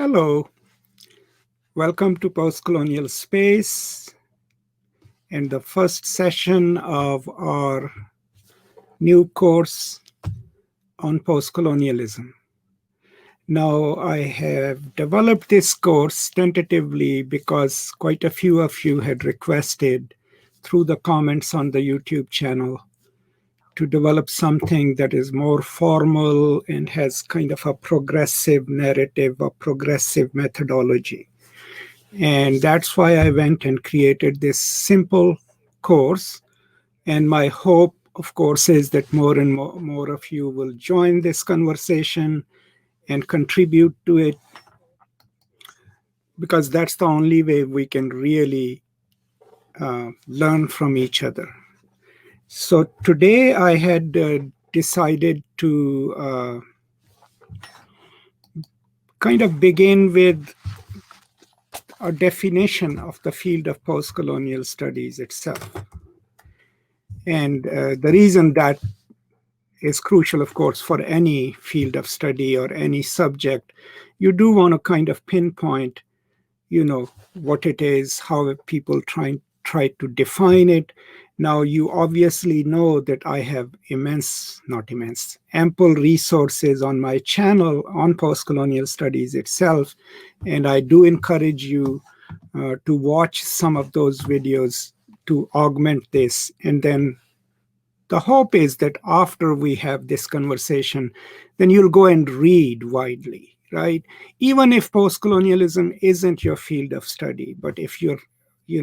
Hello, welcome to Postcolonial Space and the first session of our new course on postcolonialism. Now, I have developed this course tentatively because quite a few of you had requested through the comments on the YouTube channel to develop something that is more formal and has kind of a progressive narrative, a progressive methodology. And that's why I went and created this simple course. And my hope, of course, is that more and more of you will join this conversation and contribute to it, because that's the only way we can really learn from each other. So today I had decided to kind of begin with a definition of the field of postcolonial studies itself. And the reason that is crucial, of course, for any field of study or any subject, you do want to kind of pinpoint, what it is, how people try to define it. Now, you obviously know that I have ample resources on my channel on postcolonial studies itself. And I do encourage you to watch some of those videos to augment this. And then the hope is that after we have this conversation, then you'll go and read widely, right? Even if postcolonialism isn't your field of study, but if you're,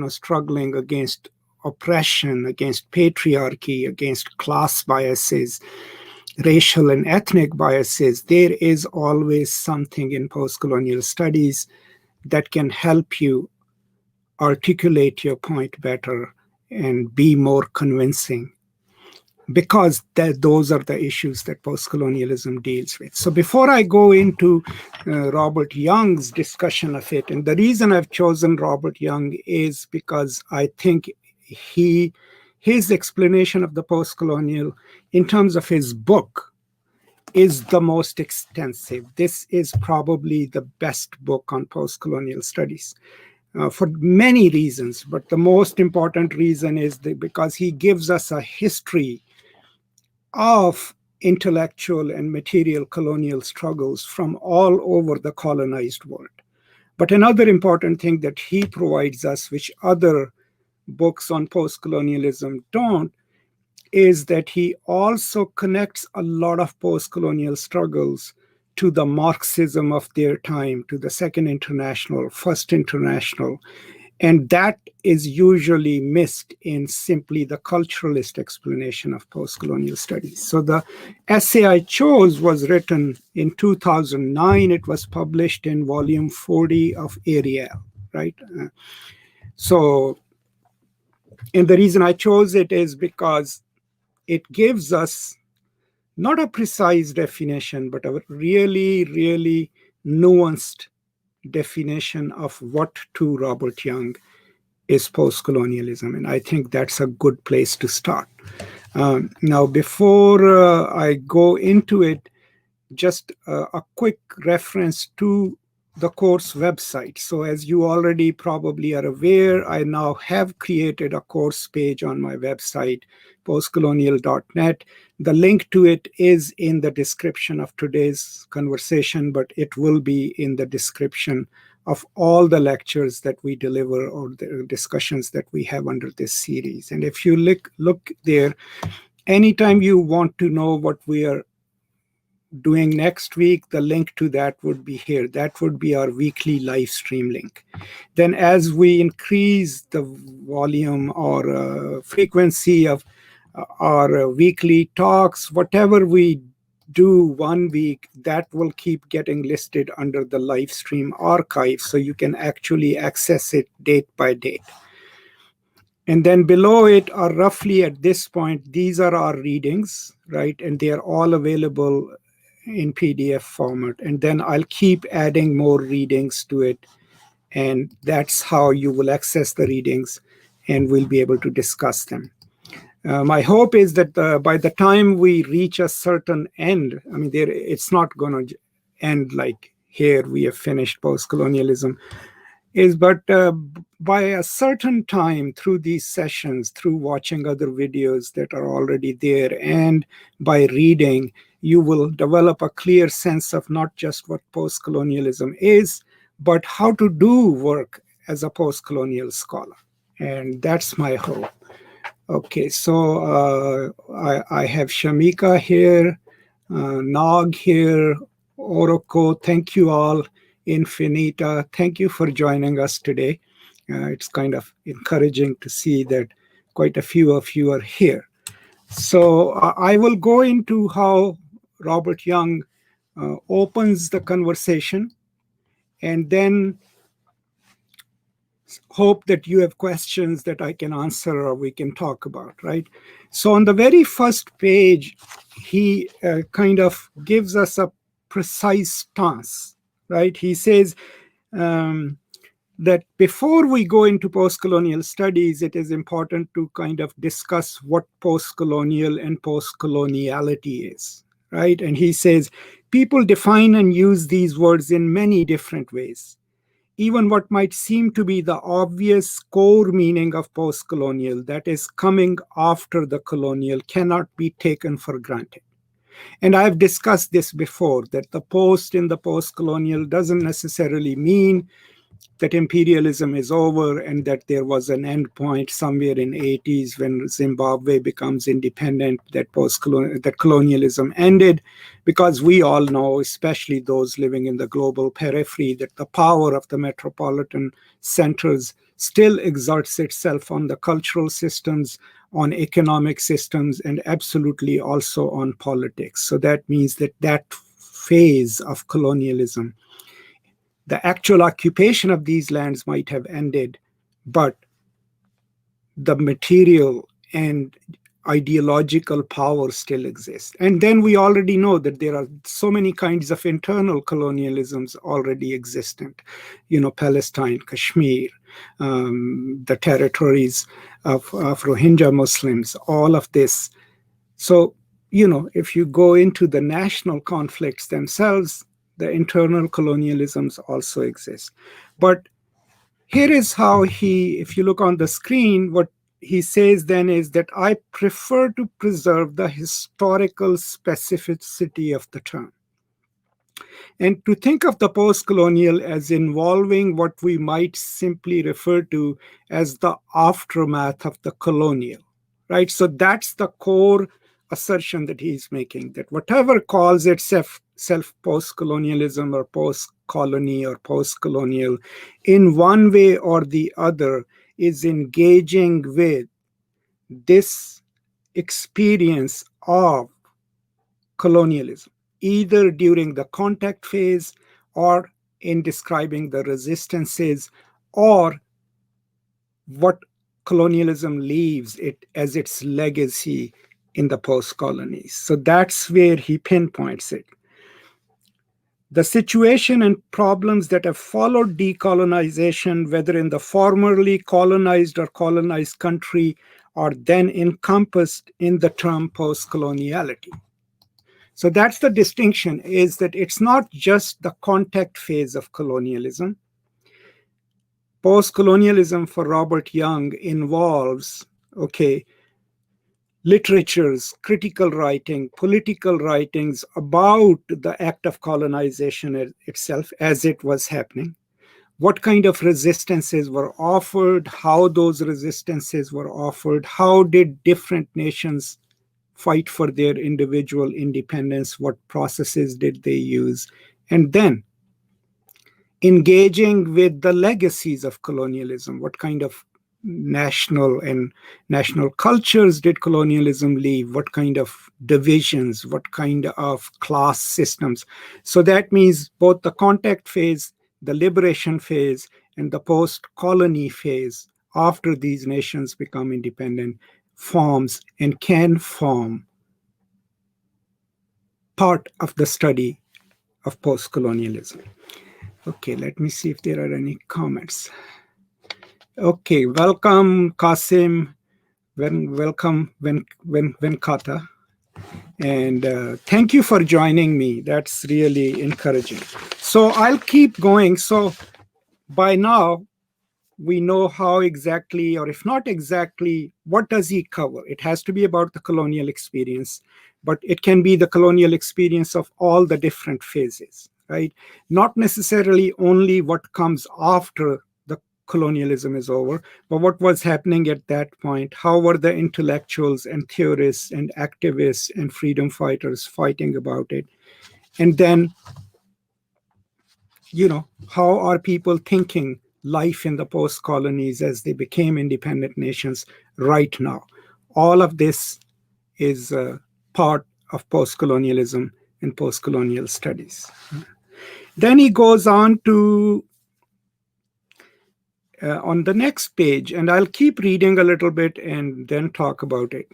struggling against oppression, against patriarchy, against class biases, racial and ethnic biases, there is always something in postcolonial studies that can help you articulate your point better and be more convincing, because those are the issues that postcolonialism deals with. So before I go into Robert Young's discussion of it, and the reason I've chosen Robert Young is because I think his explanation of the postcolonial in terms of his book is the most extensive. This is probably the best book on postcolonial studies. For many reasons, but the most important reason is because he gives us a history of intellectual and material colonial struggles from all over the colonized world. But another important thing that he provides us, which other books on postcolonialism don't, is that he also connects a lot of postcolonial struggles to the Marxism of their time, to the Second International, First International. And that is usually missed in simply the culturalist explanation of postcolonial studies. So the essay I chose was written in 2009. It was published in volume 40 of Ariel, right? And the reason I chose it is because it gives us not a precise definition, but a really, really nuanced definition of what to Robert Young is postcolonialism. And I think that's a good place to start. Now, before I go into it, just a quick reference to the course website. So as you already probably are aware, I now have created a course page on my website, postcolonial.net. The link to it is in the description of today's conversation, but it will be in the description of all the lectures that we deliver or the discussions that we have under this series. And if you look there, anytime you want to know what we are doing next week, the link to that would be here. That would be our weekly live stream link. Then as we increase the volume or frequency of our weekly talks, whatever we do one week, that will keep getting listed under the live stream archive, so you can actually access it date by date. And then below it are roughly at this point, these are our readings, right? And they are all available in PDF format. And then I'll keep adding more readings to it. And that's how you will access the readings and we'll be able to discuss them. My hope is that by the time we reach a certain end, I mean, it's not going to end like here we have finished postcolonialism, is but by a certain time through these sessions, through watching other videos that are already there, and by reading, you will develop a clear sense of not just what postcolonialism is, but how to do work as a postcolonial scholar. And that's my hope. Okay, so I have Shamika here, Nog here, Oroko, thank you all. Infinita, thank you for joining us today. It's kind of encouraging to see that quite a few of you are here. So I will go into how Robert Young opens the conversation, and then hope that you have questions that I can answer or we can talk about, right? So on the very first page, he kind of gives us a precise stance, right? He says that before we go into postcolonial studies, it is important to kind of discuss what postcolonial and postcoloniality is, right? And he says, people define and use these words in many different ways. Even what might seem to be the obvious core meaning of postcolonial, that is coming after the colonial, cannot be taken for granted. And I've discussed this before, that the post in the postcolonial doesn't necessarily mean that imperialism is over and that there was an end point somewhere in 80s when Zimbabwe becomes independent, that colonialism ended, because we all know, especially those living in the global periphery, that the power of the metropolitan centers still exerts itself on the cultural systems, on economic systems, and absolutely also on politics. So that means that that phase of colonialism, the actual occupation of these lands might have ended, but the material and ideological power still exists. And then we already know that there are so many kinds of internal colonialisms already existent. You know, Palestine, Kashmir, the territories of Rohingya Muslims, all of this. So, you know, if you go into the national conflicts themselves, the internal colonialisms also exist. But here is how he, if you look on the screen, what he says then is that I prefer to preserve the historical specificity of the term, and to think of the post-colonial as involving what we might simply refer to as the aftermath of the colonial, right? So that's the core assertion that he's making, that whatever calls itself post-colonialism or post-colony or post-colonial, in one way or the other, is engaging with this experience of colonialism, either during the contact phase or in describing the resistances, or what colonialism leaves it as its legacy in the post-colonies. So that's where he pinpoints it. The situation and problems that have followed decolonization, whether in the formerly colonized or colonized country, are then encompassed in the term post-coloniality. So that's the distinction, is that it's not just the contact phase of colonialism. Post-colonialism for Robert Young involves, literatures, critical writing, political writings about the act of colonization itself as it was happening, what kind of resistances were offered, how those resistances were offered, how did different nations fight for their individual independence, what processes did they use, and then engaging with the legacies of colonialism, what kind of national cultures did colonialism leave, what kind of divisions, what kind of class systems. So that means both the contact phase, the liberation phase, and the post-colony phase, after these nations become independent, forms and can form part of the study of post-colonialism. Okay, let me see if there are any comments. Okay, welcome Qasim, welcome Venkata. And thank you for joining me. That's really encouraging. So I'll keep going. So by now, we know how exactly, or if not exactly, what does he cover? It has to be about the colonial experience, but it can be the colonial experience of all the different phases, right? Not necessarily only what comes after the colonialism is over, but what was happening at that point. How were the intellectuals and theorists and activists and freedom fighters fighting about it? And then, how are people thinking life in the post colonies as they became independent nations right now? All of this is part of post colonialism and post colonial studies. Then he goes on to, on the next page, and I'll keep reading a little bit and then talk about it.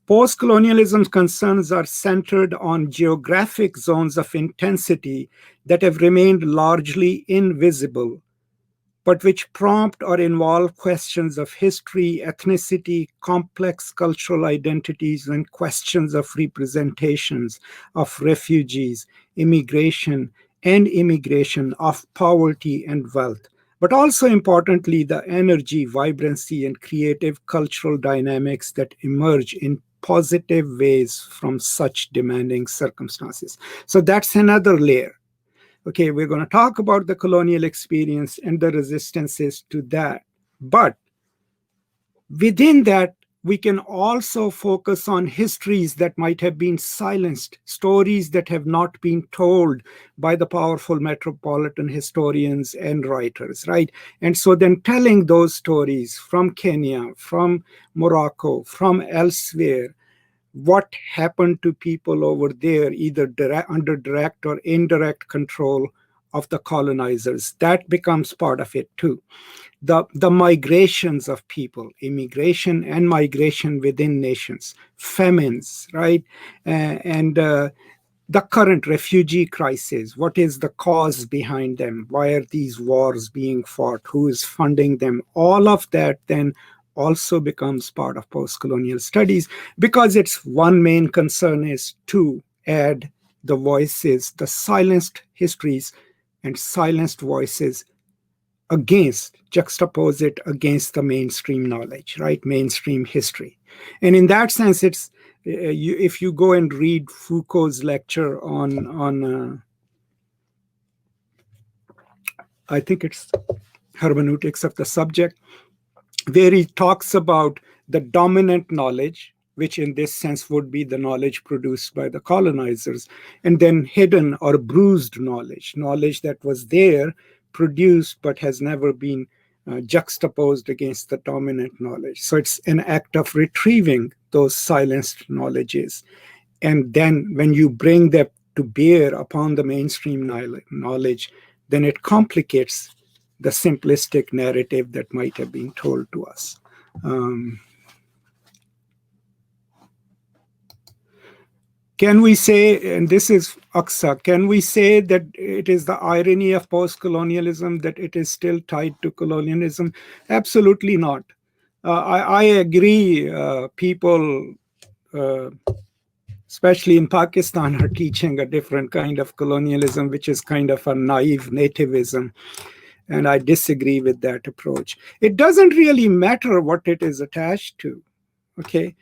Post-colonialism's concerns are centered on geographic zones of intensity that have remained largely invisible, but which prompt or involve questions of history, ethnicity, complex cultural identities, and questions of representations of refugees, immigration, of poverty and wealth. But also importantly, the energy, vibrancy, and creative cultural dynamics that emerge in positive ways from such demanding circumstances. So that's another layer. Okay, we're going to talk about the colonial experience and the resistances to that. But within that, we can also focus on histories that might have been silenced, stories that have not been told by the powerful metropolitan historians and writers, right? And so then telling those stories from Kenya, from Morocco, from elsewhere, what happened to people over there, either under direct or indirect control of the colonizers. That becomes part of it too. The migrations of people, immigration and migration within nations, famines, right? And the current refugee crisis, what is the cause behind them? Why are these wars being fought? Who is funding them? All of that then also becomes part of post-colonial studies, because its one main concern is to add the voices, the silenced histories and silenced voices, juxtapose it against the mainstream knowledge, right? Mainstream history. And in that sense, it's if you go and read Foucault's lecture on I think it's hermeneutics of the subject, where he talks about the dominant knowledge, which in this sense would be the knowledge produced by the colonizers, and then hidden or bruised knowledge, knowledge that was there, produced, but has never been juxtaposed against the dominant knowledge. So it's an act of retrieving those silenced knowledges. And then when you bring that to bear upon the mainstream knowledge, then it complicates the simplistic narrative that might have been told to us. Can we say, and this is Aksa, can we say that it is the irony of post-colonialism that it is still tied to colonialism? Absolutely not. I agree, people, especially in Pakistan, are teaching a different kind of colonialism, which is kind of a naive nativism. And I disagree with that approach. It doesn't really matter what it is attached to, okay?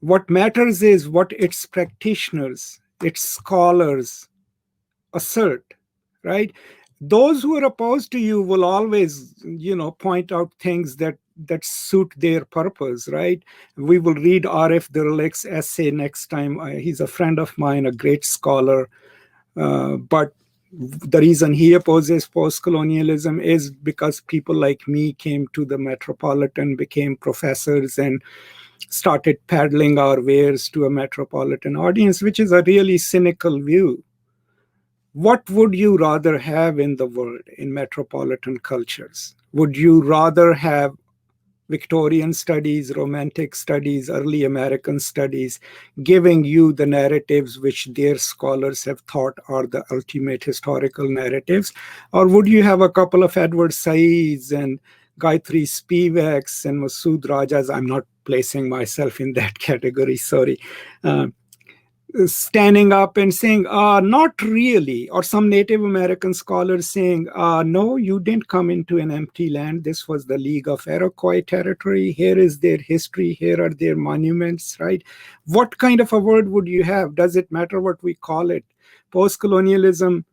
What matters is what its practitioners, its scholars assert, right? Those who are opposed to you will always, point out things that suit their purpose, right? We will read Arif Dirlik's essay next time. He's a friend of mine, a great scholar, but the reason he opposes post-colonialism is because people like me came to the metropolitan, became professors, and started peddling our wares to a metropolitan audience, which is a really cynical view. What would you rather have in the world in metropolitan cultures? Would you rather have Victorian studies, Romantic studies, early American studies, giving you the narratives which their scholars have thought are the ultimate historical narratives? Or would you have a couple of Edward Saids and Gayatri Spivaks and Masood Rajas. I'm not placing myself in that category, sorry. Standing up and saying, not really, or some Native American scholars saying, no, you didn't come into an empty land. This was the League of Iroquois territory. Here is their history. Here are their monuments, right? What kind of a word would you have? Does it matter what we call it? Postcolonialism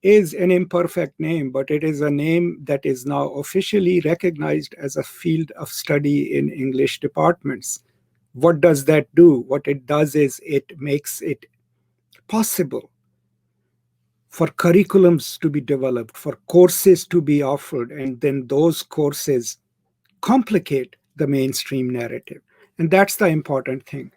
is an imperfect name, but it is a name that is now officially recognized as a field of study in English departments. What does that do? What it does is it makes it possible for curriculums to be developed, for courses to be offered, and then those courses complicate the mainstream narrative. And that's the important thing.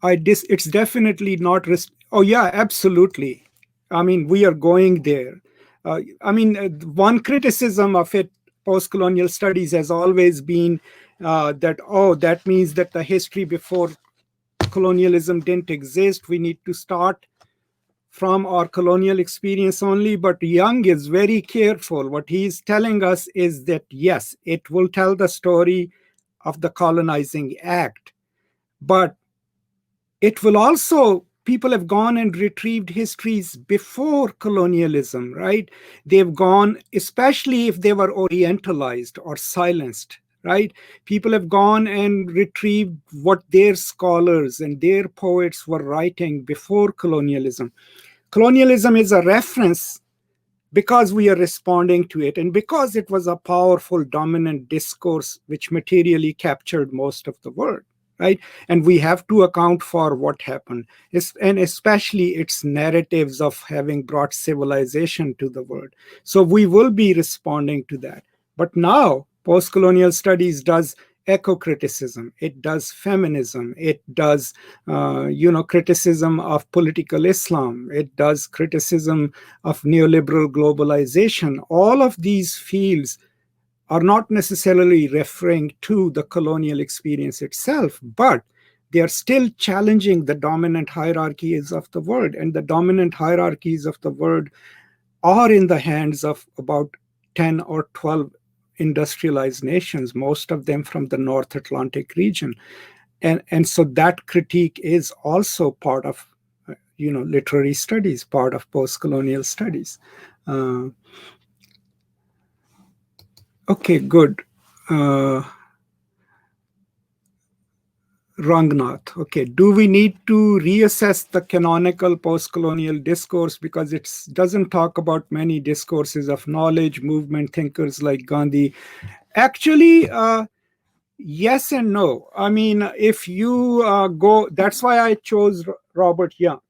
It's definitely not, oh yeah, absolutely. I mean, we are going there. One criticism of it, post-colonial studies, has always been that means that the history before colonialism didn't exist. We need to start from our colonial experience only. But Young is very careful. What he's telling us is that, yes, it will tell the story of the colonizing act, but it will also, people have gone and retrieved histories before colonialism, right? They've gone, especially if they were Orientalized or silenced, right? People have gone and retrieved what their scholars and their poets were writing before colonialism. Colonialism is a reference because we are responding to it and because it was a powerful, dominant discourse which materially captured most of the world. Right? And we have to account for what happened, and especially its narratives of having brought civilization to the world. So we will be responding to that. But now, post-colonial studies does eco-criticism, it does feminism, it does criticism of political Islam, it does criticism of neoliberal globalization. All of these fields are not necessarily referring to the colonial experience itself, but they are still challenging the dominant hierarchies of the world. And the dominant hierarchies of the world are in the hands of about 10 or 12 industrialized nations, most of them from the North Atlantic region. And so that critique is also part of literary studies, part of post-colonial studies. Okay, good. Rangnath, okay. Do we need to reassess the canonical post-colonial discourse because it doesn't talk about many discourses of knowledge, movement thinkers like Gandhi? Actually, yes and no. I mean, if you go, that's why I chose Robert Young.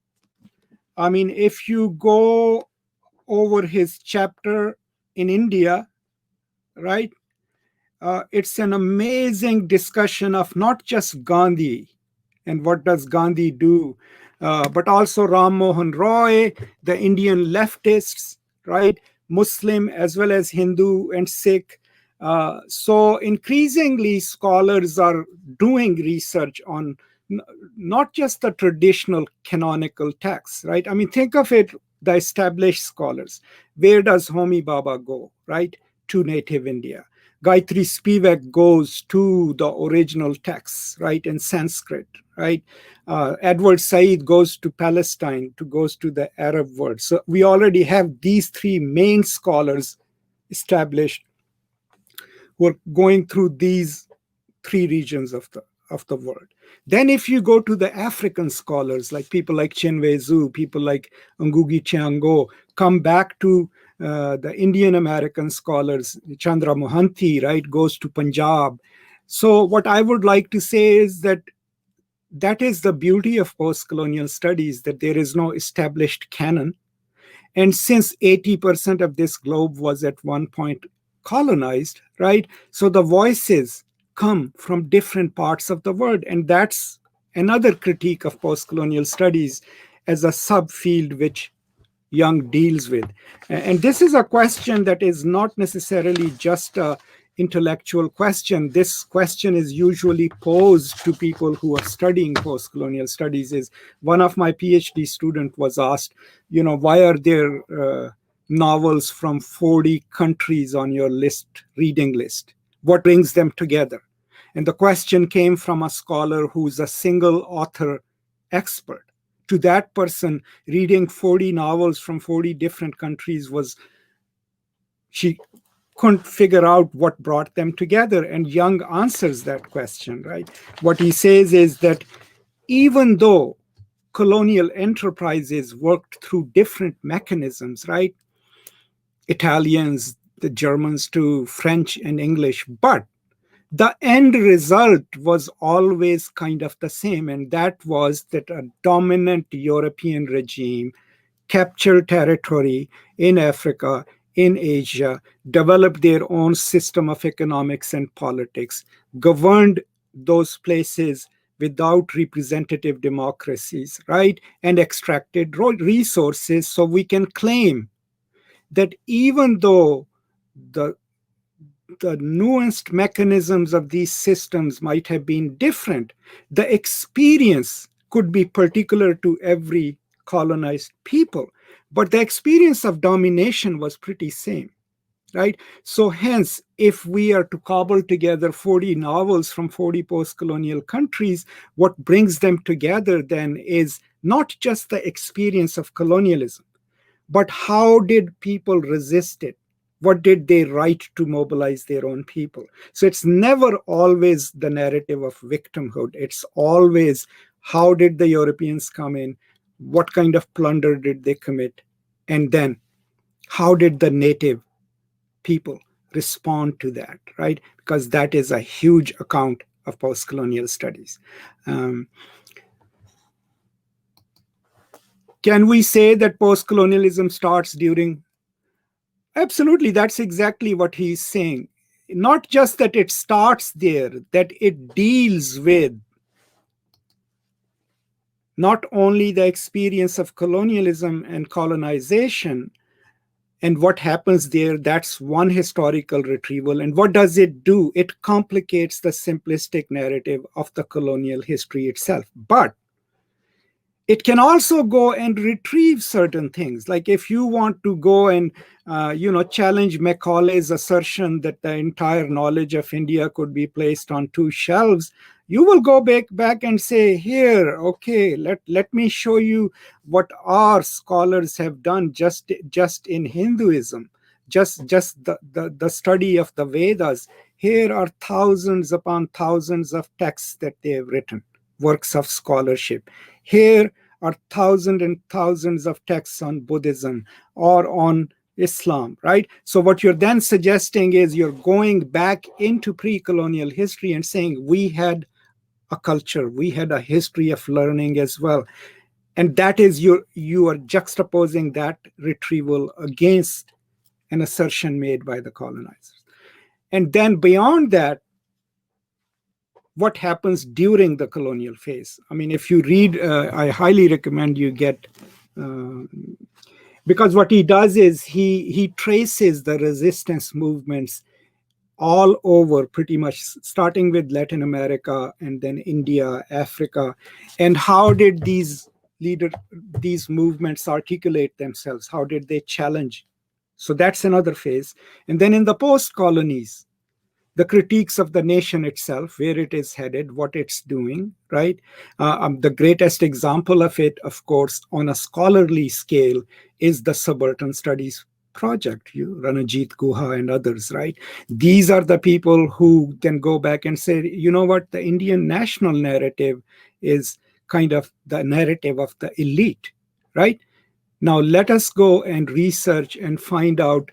I mean, if you go over his chapter in India, right? It's an amazing discussion of not just Gandhi and what does Gandhi do, but also Ram Mohan Roy, the Indian leftists, right? Muslim as well as Hindu and Sikh. So increasingly scholars are doing research on not just the traditional canonical texts, right? I mean, think of it, the established scholars. Where does Homi Bhabha go, right? To native India. Gayatri Spivak goes to the original texts, right, in Sanskrit, right? Edward Said goes to Palestine, goes to the Arab world. So we already have these three main scholars established who are going through these three regions of the world. Then if you go to the African scholars, like people like Chinwe Zhu, people like Ngugi Thiong'o, come back to the Indian American scholars, Chandra Mohanty, right, goes to Punjab. So what I would like to say is that is the beauty of post-colonial studies, that there is no established canon. And since 80% of this globe was at one point colonized, right, so the voices come from different parts of the world. And that's another critique of post-colonial studies as a subfield which Young deals with. And this is a question that is not necessarily just an intellectual question. This question is usually posed to people who are studying post-colonial studies. Is one of my PhD students was asked, why are there novels from 40 countries on your reading list? What brings them together? And the question came from a scholar who's a single author expert. To that person, reading 40 novels from 40 different countries she couldn't figure out what brought them together. And Young answers that question, right? What he says is that even though colonial enterprises worked through different mechanisms, right? Italians, the Germans to French and English, but the end result was always kind of the same, and that was that a dominant European regime captured territory in Africa, in Asia, developed their own system of economics and politics, governed those places without representative democracies, right? And extracted resources. So we can claim that even though the nuanced mechanisms of these systems might have been different, the experience could be particular to every colonized people. But the experience of domination was pretty same, right? So hence, if we are to cobble together 40 novels from 40 post-colonial countries, what brings them together then is not just the experience of colonialism, but how did people resist it? What did they write to mobilize their own people? So it's never always the narrative of victimhood. It's always how did the Europeans come in? What kind of plunder did they commit? And then how did the native people respond to that, right? Because that is a huge account of post-colonial studies. Can we say that post-colonialism starts during? Absolutely, that's exactly what he's saying. Not just that it starts there, that it deals with not only the experience of colonialism and colonization and what happens there, that's one historical retrieval. And what does it do? It complicates the simplistic narrative of the colonial history itself. But it can also go and retrieve certain things. Like if you want to go and challenge Macaulay's assertion that the entire knowledge of India could be placed on two shelves, you will go back and say, here, okay, let me show you what our scholars have done just in Hinduism, just the study of the Vedas. Here are thousands upon thousands of texts that they have written, works of scholarship. Here are thousands and thousands of texts on Buddhism or on Islam, right? So what you're then suggesting is you're going back into pre-colonial history and saying we had a culture, we had a history of learning as well. And that is you are juxtaposing that retrieval against an assertion made by the colonizers. And then beyond that, what happens during the colonial phase? I mean, if you read, I highly recommend you get, because what he does is he traces the resistance movements all over, pretty much starting with Latin America and then India, Africa, and how did these movements articulate themselves? How did they challenge? So that's another phase. And then in the post-colonies, the critiques of the nation itself, where it is headed, what it's doing, right? The greatest example of it, of course, on a scholarly scale is the Subaltern Studies Project, Ranajit Guha and others, right? These are the people who can go back and say, you know what, the Indian national narrative is kind of the narrative of the elite, right? Now let us go and research and find out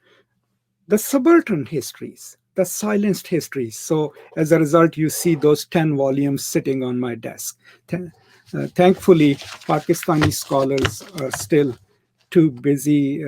the subaltern histories, the silenced histories. So as a result, you see those 10 volumes sitting on my desk. Thankfully, Pakistani scholars are still too busy,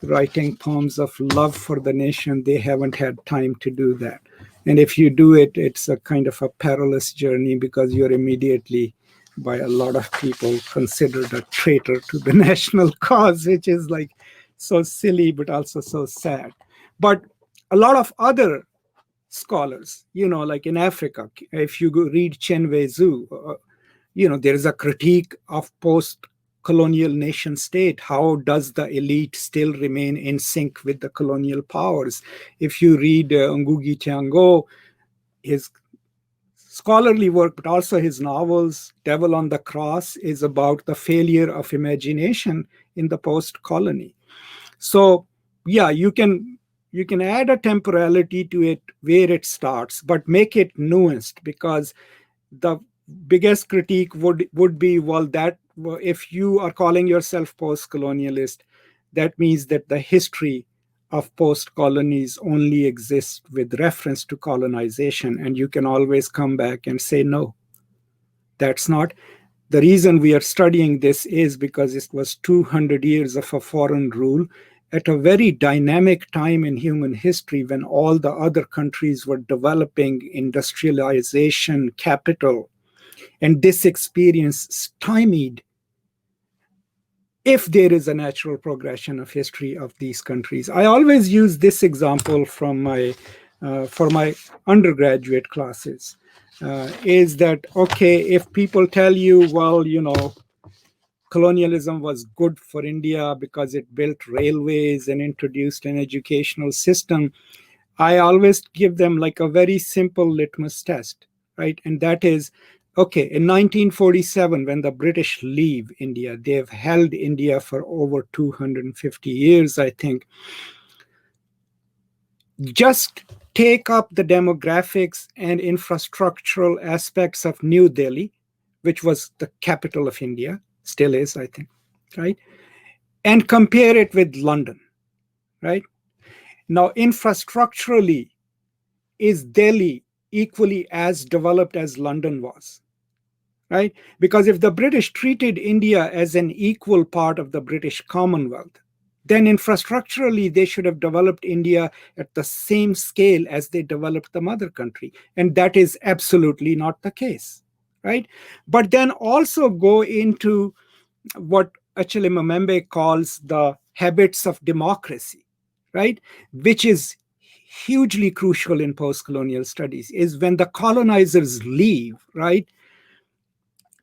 writing poems of love for the nation. They haven't had time to do that. And if you do it, it's a kind of a perilous journey because you're immediately, by a lot of people, considered a traitor to the national cause, which is like so silly, but also so sad. But a lot of other scholars, like in Africa, if you go read Chen Wei Zhu, there is a critique of colonial nation state? How does the elite still remain in sync with the colonial powers? If you read Ngugi Thiong'o, his scholarly work, but also his novels, Devil on the Cross is about the failure of imagination in the post-colony. So, yeah, you can add a temporality to it where it starts, but make it nuanced, because the biggest critique would be, well, that if you are calling yourself post-colonialist, that means that the history of post-colonies only exists with reference to colonization, and you can always come back and say, no, that's not. The reason we are studying this is because it was 200 years of a foreign rule at a very dynamic time in human history, when all the other countries were developing industrialization, capital, and this experience stymied, if there is a natural progression of history of these countries. I always use this example from for my undergraduate classes. Is that, okay, if people tell you, well, colonialism was good for India because it built railways and introduced an educational system, I always give them like a very simple litmus test, right? And that is, okay, in 1947, when the British leave India, they've held India for over 250 years, I think. Just take up the demographics and infrastructural aspects of New Delhi, which was the capital of India, still is, I think, right? And compare it with London, right? Now, infrastructurally, is Delhi equally as developed as London was? Right? Because if the British treated India as an equal part of the British Commonwealth, then infrastructurally they should have developed India at the same scale as they developed the mother country. And that is absolutely not the case, right? But then also go into what Achille Mbembe calls the habits of democracy, right? Which is hugely crucial in post-colonial studies, is when the colonizers leave, right?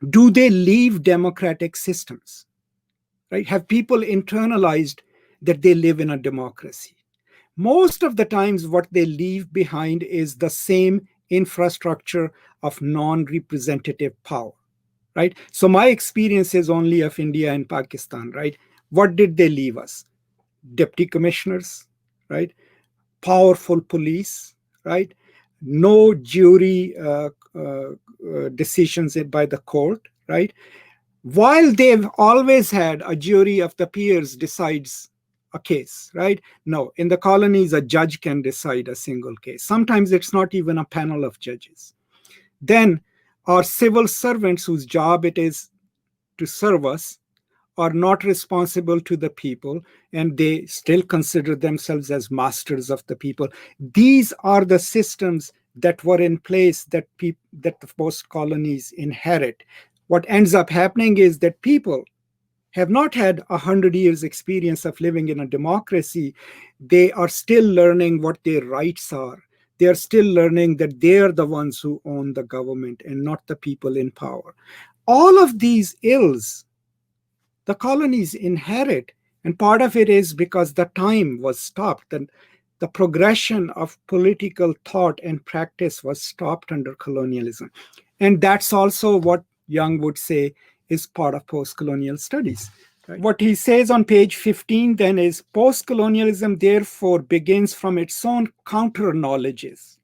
Do they leave democratic systems, right? Have people internalized that they live in a democracy? Most of the times what they leave behind is the same infrastructure of non-representative power, right? So my experience is only of India and Pakistan, right? What did they leave us? Deputy commissioners, right? Powerful police, right? No jury decisions by the court, right? While they've always had a jury of the peers decides a case, right? No, in the colonies, a judge can decide a single case. Sometimes it's not even a panel of judges. Then our civil servants, whose job it is to serve us, are not responsible to the people, and they still consider themselves as masters of the people. These are the systems that were in place that the post colonies inherit. What ends up happening is that people have not had 100 years experience of living in a democracy. They are still learning what their rights are. They are still learning that they are the ones who own the government and not the people in power. All of these ills the colonies inherit, and part of it is because the time was stopped, and the progression of political thought and practice was stopped under colonialism. And that's also what Young would say is part of post-colonial studies. Right? What he says on page 15 then is, post-colonialism therefore begins from its own counter-knowledges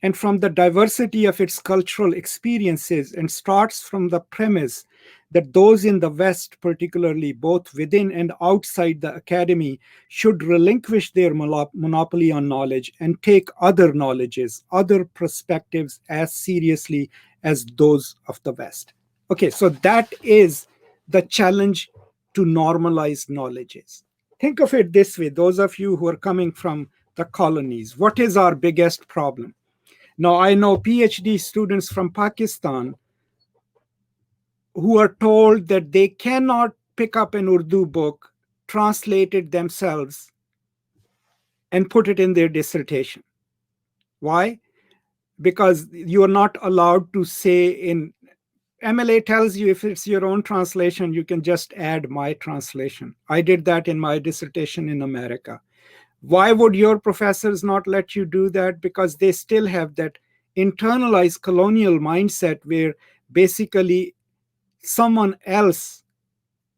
and from the diversity of its cultural experiences, and starts from the premise that those in the West, particularly both within and outside the academy, should relinquish their monopoly on knowledge and take other knowledges, other perspectives as seriously as those of the West. Okay, so that is the challenge to normalize knowledges. Think of it this way, those of you who are coming from the colonies, what is our biggest problem? Now, I know PhD students from Pakistan who are told that they cannot pick up an Urdu book, translate it themselves, and put it in their dissertation. Why? Because you are not allowed to say in MLA tells you if it's your own translation, you can just add my translation. I did that in my dissertation in America. Why would your professors not let you do that? Because they still have that internalized colonial mindset where basically someone else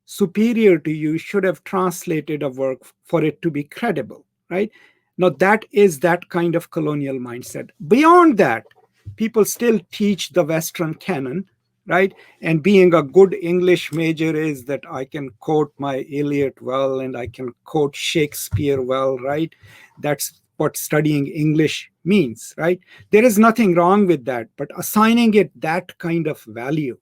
superior to you should have translated a work for it to be credible, right? Now, that is that kind of colonial mindset. Beyond that, people still teach the Western canon, right? And being a good English major is that I can quote my Eliot well and I can quote Shakespeare well, right? That's what studying English means, right? There is nothing wrong with that, but assigning it that kind of value,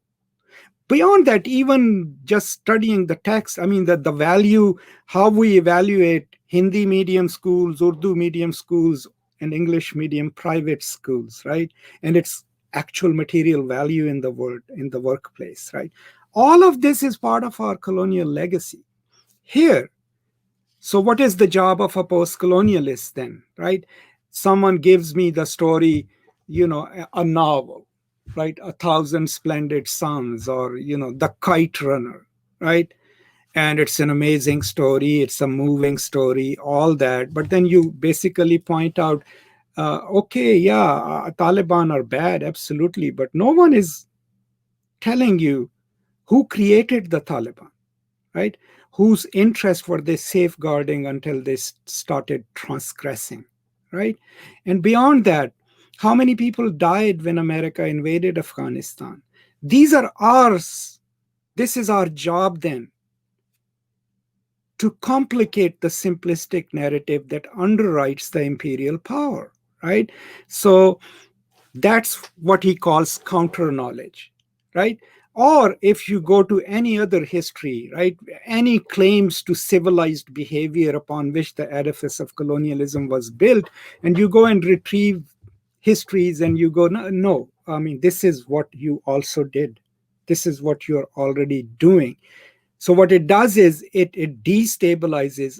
beyond that, even just studying the text, I mean, the value, how we evaluate Hindi medium schools, Urdu medium schools, and English medium private schools, right? And its actual material value in the world, in the workplace, right? All of this is part of our colonial legacy. Here, so what is the job of a post-colonialist then, right? Someone gives me the story, a novel, right? A Thousand Splendid Suns, or, The Kite Runner, right? And it's an amazing story. It's a moving story, all that. But then you basically point out, okay, yeah, Taliban are bad, absolutely. But no one is telling you who created the Taliban, right? Whose interest were they safeguarding until they started transgressing, right? And beyond that, how many people died when America invaded Afghanistan? These are ours. This is our job then, to complicate the simplistic narrative that underwrites the imperial power, right? So that's what he calls counter knowledge, right? Or if you go to any other history, right, any claims to civilized behavior upon which the edifice of colonialism was built, and you go and retrieve histories and you go, no, no, I mean, this is what you also did. This is what you're already doing. So what it does is it destabilizes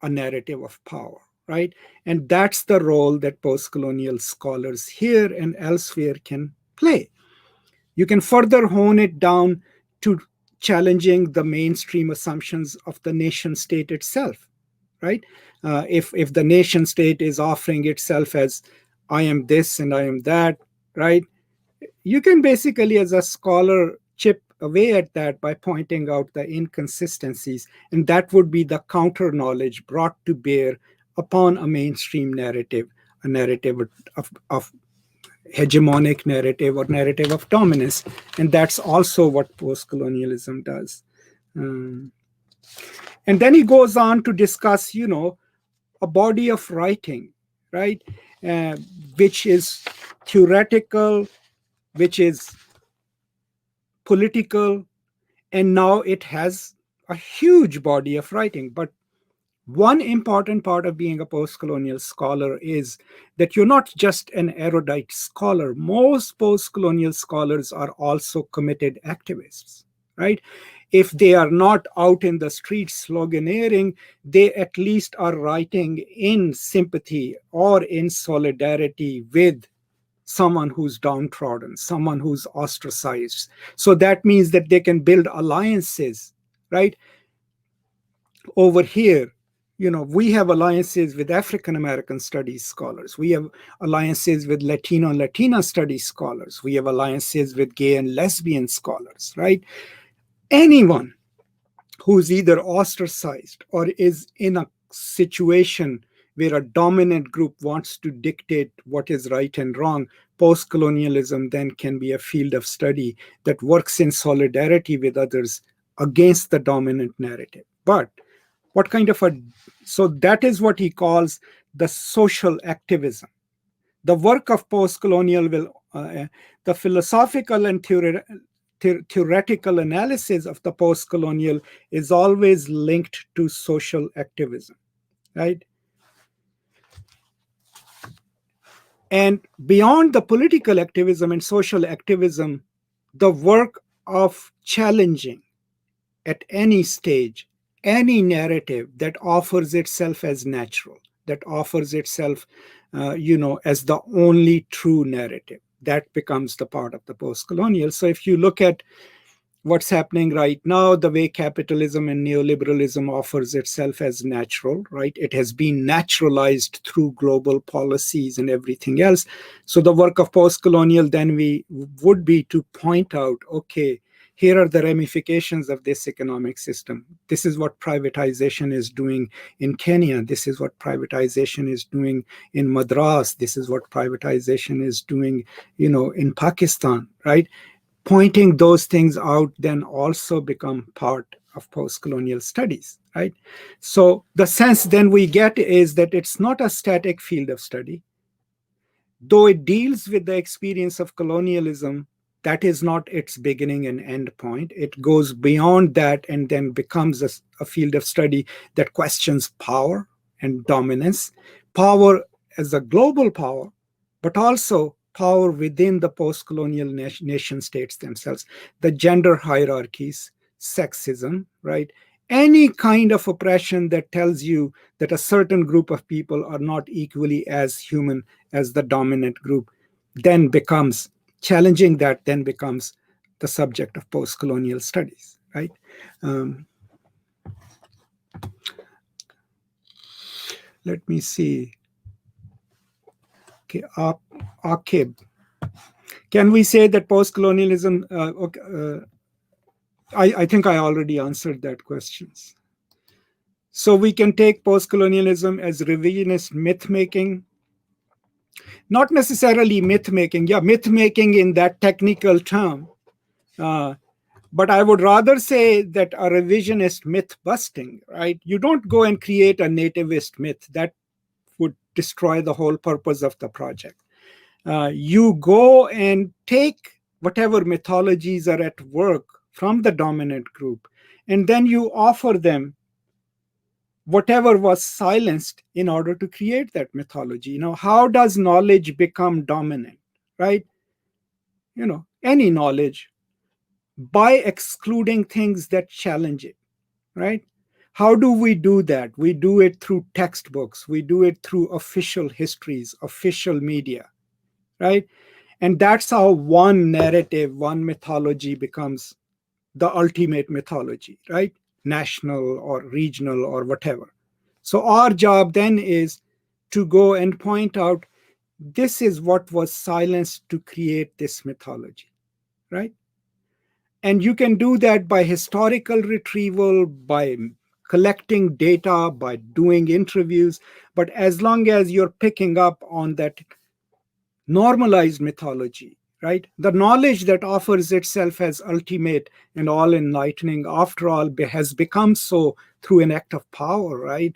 a narrative of power, right? And that's the role that post-colonial scholars here and elsewhere can play. You can further hone it down to challenging the mainstream assumptions of the nation state itself, right? If the nation state is offering itself as I am this and I am that, right? You can basically, as a scholar, chip away at that by pointing out the inconsistencies, and that would be the counter knowledge brought to bear upon a mainstream narrative, a narrative of hegemonic narrative or narrative of dominance. And that's also what post-colonialism does. Um, and then he goes on to discuss, a body of writing, right, uh, which is theoretical, which is political, and now it has a huge body of writing. But one important part of being a post-colonial scholar is that you're not just an erudite scholar. Most post-colonial scholars are also committed activists, right? If they are not out in the streets sloganeering, they at least are writing in sympathy or in solidarity with someone who's downtrodden, someone who's ostracized. So that means that they can build alliances, right? Over here, we have alliances with African American studies scholars. We have alliances with Latino and Latina studies scholars. We have alliances with gay and lesbian scholars, right? Anyone who's either ostracized or is in a situation where a dominant group wants to dictate what is right and wrong, post-colonialism then can be a field of study that works in solidarity with others against the dominant narrative. But what kind of so that is what he calls the social activism. The work of post-colonial the philosophical and theoretical analysis of the post-colonial is always linked to social activism, right? And beyond the political activism and social activism, the work of challenging at any stage any narrative that offers itself as natural, that offers itself, as the only true narrative, that becomes the part of the post-colonial. So if you look at what's happening right now, the way capitalism and neoliberalism offers itself as natural, right? It has been naturalized through global policies and everything else. So the work of post-colonial then would be to point out, okay, here are the ramifications of this economic system. This is what privatization is doing in Kenya. This is what privatization is doing in Madras. This is what privatization is doing, in Pakistan, right? Pointing those things out then also become part of post-colonial studies, right? So the sense then we get is that it's not a static field of study. Though it deals with the experience of colonialism, that is not its beginning and end point. It goes beyond that and then becomes a field of study that questions power and dominance, power as a global power, but also power within the post-colonial nation states themselves, the gender hierarchies, sexism, right? Any kind of oppression that tells you that a certain group of people are not equally as human as the dominant group, then becomes challenging that, then becomes the subject of post-colonial studies, right? Let me see. Okay, Akib. Can we say that post-colonialism, I think I already answered that question. So we can take post-colonialism as revisionist myth-making, not necessarily myth-making, myth-making in that technical term, but I would rather say that a revisionist myth-busting, right? You don't go and create a nativist myth. That would destroy the whole purpose of the project. You go and take whatever mythologies are at work from the dominant group, and then you offer them whatever was silenced in order to create that mythology. How does knowledge become dominant, right? Any knowledge, by excluding things that challenge it, right? How do we do that? We do it through textbooks. We do it through official histories, official media, right? And that's how one narrative, one mythology becomes the ultimate mythology, right? National or regional or whatever. So our job then is to go and point out this is what was silenced to create this mythology, right? And you can do that by historical retrieval, by collecting data, by doing interviews. But as long as you're picking up on that normalized mythology, right? The knowledge that offers itself as ultimate and all enlightening, after all, has become so through an act of power, right?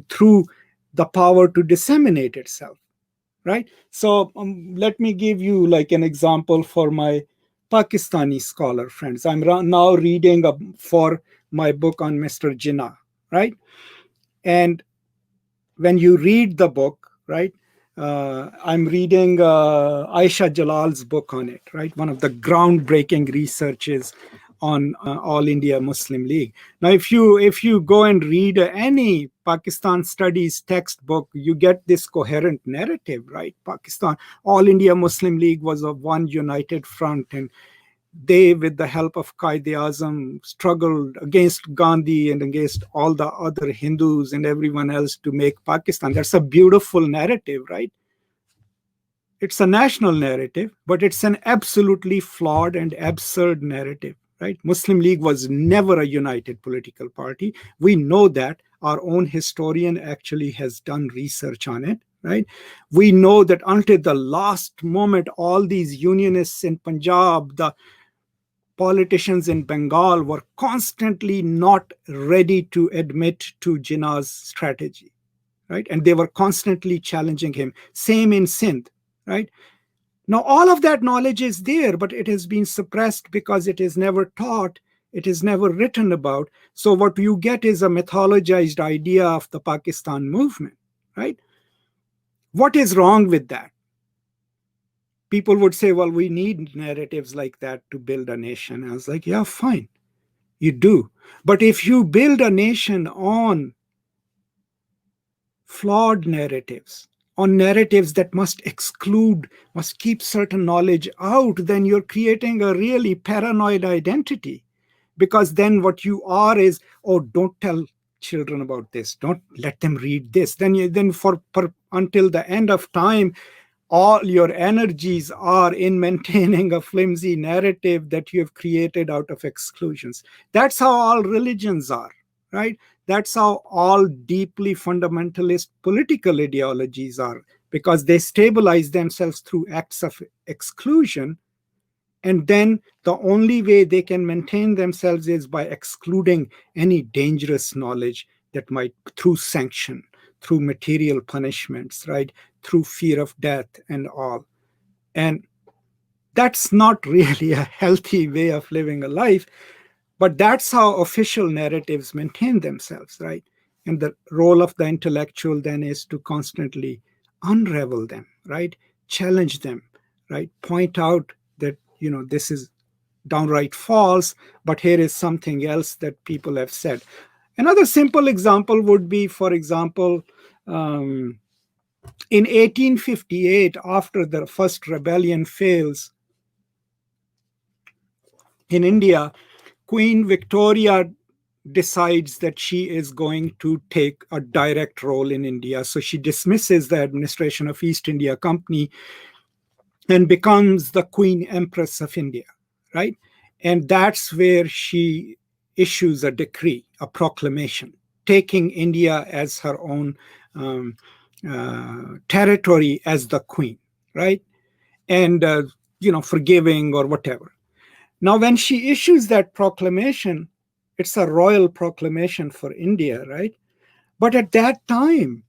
Through the power to disseminate itself, right? So let me give you like an example for my Pakistani scholar friends. I'm now reading for my book on Mr. Jinnah, right? And when you read the book, right, I'm reading Aisha Jalal's book on it, right? One of the groundbreaking researches on All India Muslim League. Now, if you go and read any Pakistan studies textbook, you get this coherent narrative, right? Pakistan, All India Muslim League was a one united front, and they, with the help of Qaid-e-Azam, struggled against Gandhi and against all the other Hindus and everyone else to make Pakistan. That's a beautiful narrative, right? It's a national narrative, but it's an absolutely flawed and absurd narrative, right? Muslim League was never a united political party. We know that. Our own historian actually has done research on it, right? We know that until the last moment, all these unionists in Punjab, the politicians in Bengal were constantly not ready to admit to Jinnah's strategy, right? And they were constantly challenging him. Same in Sindh, right? Now, all of that knowledge is there, but it has been suppressed because it is never taught, it is never written about. So what you get is a mythologized idea of the Pakistan movement, right? What is wrong with that? People would say, well, we need narratives like that to build a nation. I was like, yeah, fine, you do. But if you build a nation on flawed narratives, on narratives that must exclude, must keep certain knowledge out, then you're creating a really paranoid identity. Because then what you are is, oh, don't tell children about this, don't let them read this. Then until the end of time, all your energies are in maintaining a flimsy narrative that you have created out of exclusions. That's how all religions are, right? That's how all deeply fundamentalist political ideologies are, because they stabilize themselves through acts of exclusion. And then the only way they can maintain themselves is by excluding any dangerous knowledge that might, through sanction, through material punishments, right? Through fear of death and all. And that's not really a healthy way of living a life, but that's how official narratives maintain themselves, right? And the role of the intellectual then is to constantly unravel them, right? Challenge them, right? Point out that, this is downright false, but here is something else that people have said. Another simple example would be, for example, in 1858, after the first rebellion fails in India, Queen Victoria decides that she is going to take a direct role in India. So she dismisses the administration of East India Company and becomes the Queen Empress of India, right? And that's where she issues a decree, a proclamation, taking India as her own territory as the queen, right? And, forgiving or whatever. Now, when she issues that proclamation, it's a royal proclamation for India, right? But at that time,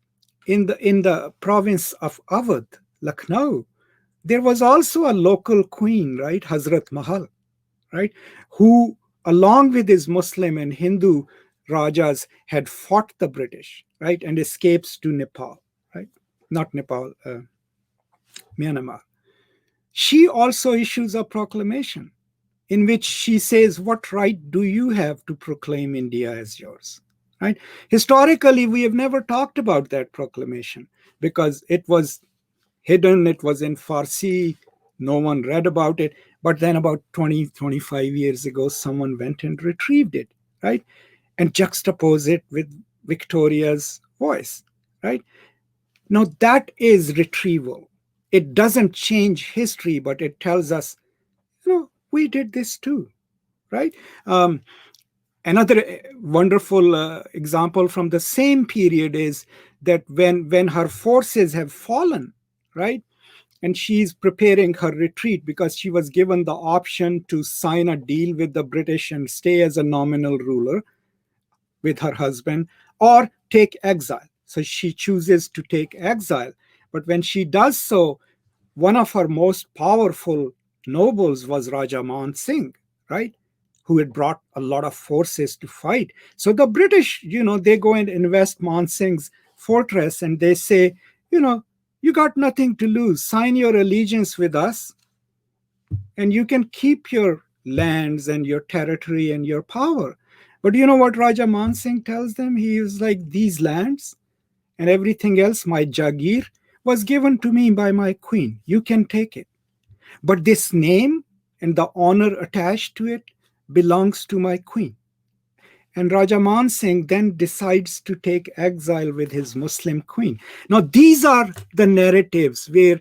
in the province of Awadh, Lucknow, there was also a local queen, right, Hazrat Mahal, right, who, along with his Muslim and Hindu rajas, had fought the British, right, and escapes to Nepal, right, not Nepal, Myanmar. She also issues a proclamation in which she says, what right do you have to proclaim India as yours? Right? Historically, we have never talked about that proclamation because it was hidden, it was in Farsi, no one read about it. But then about 20, 25 years ago, someone went and retrieved it, right? And juxtaposed it with Victoria's voice, right? Now, that is retrieval. It doesn't change history, but it tells us, we did this too, right? Another wonderful example from the same period is that when her forces have fallen, right, and she's preparing her retreat because she was given the option to sign a deal with the British and stay as a nominal ruler with her husband or take exile. So she chooses to take exile. But when she does so, one of her most powerful nobles was Raja Man Singh, right? Who had brought a lot of forces to fight. So the British, they go and invest Man Singh's fortress and they say, you got nothing to lose. Sign your allegiance with us and you can keep your lands and your territory and your power. But you know what Raja Man Singh tells them? He is like, these lands and everything else, my Jagir, was given to me by my queen. You can take it. But this name and the honor attached to it belongs to my queen. And Raja Man Singh then decides to take exile with his Muslim queen. Now, these are the narratives where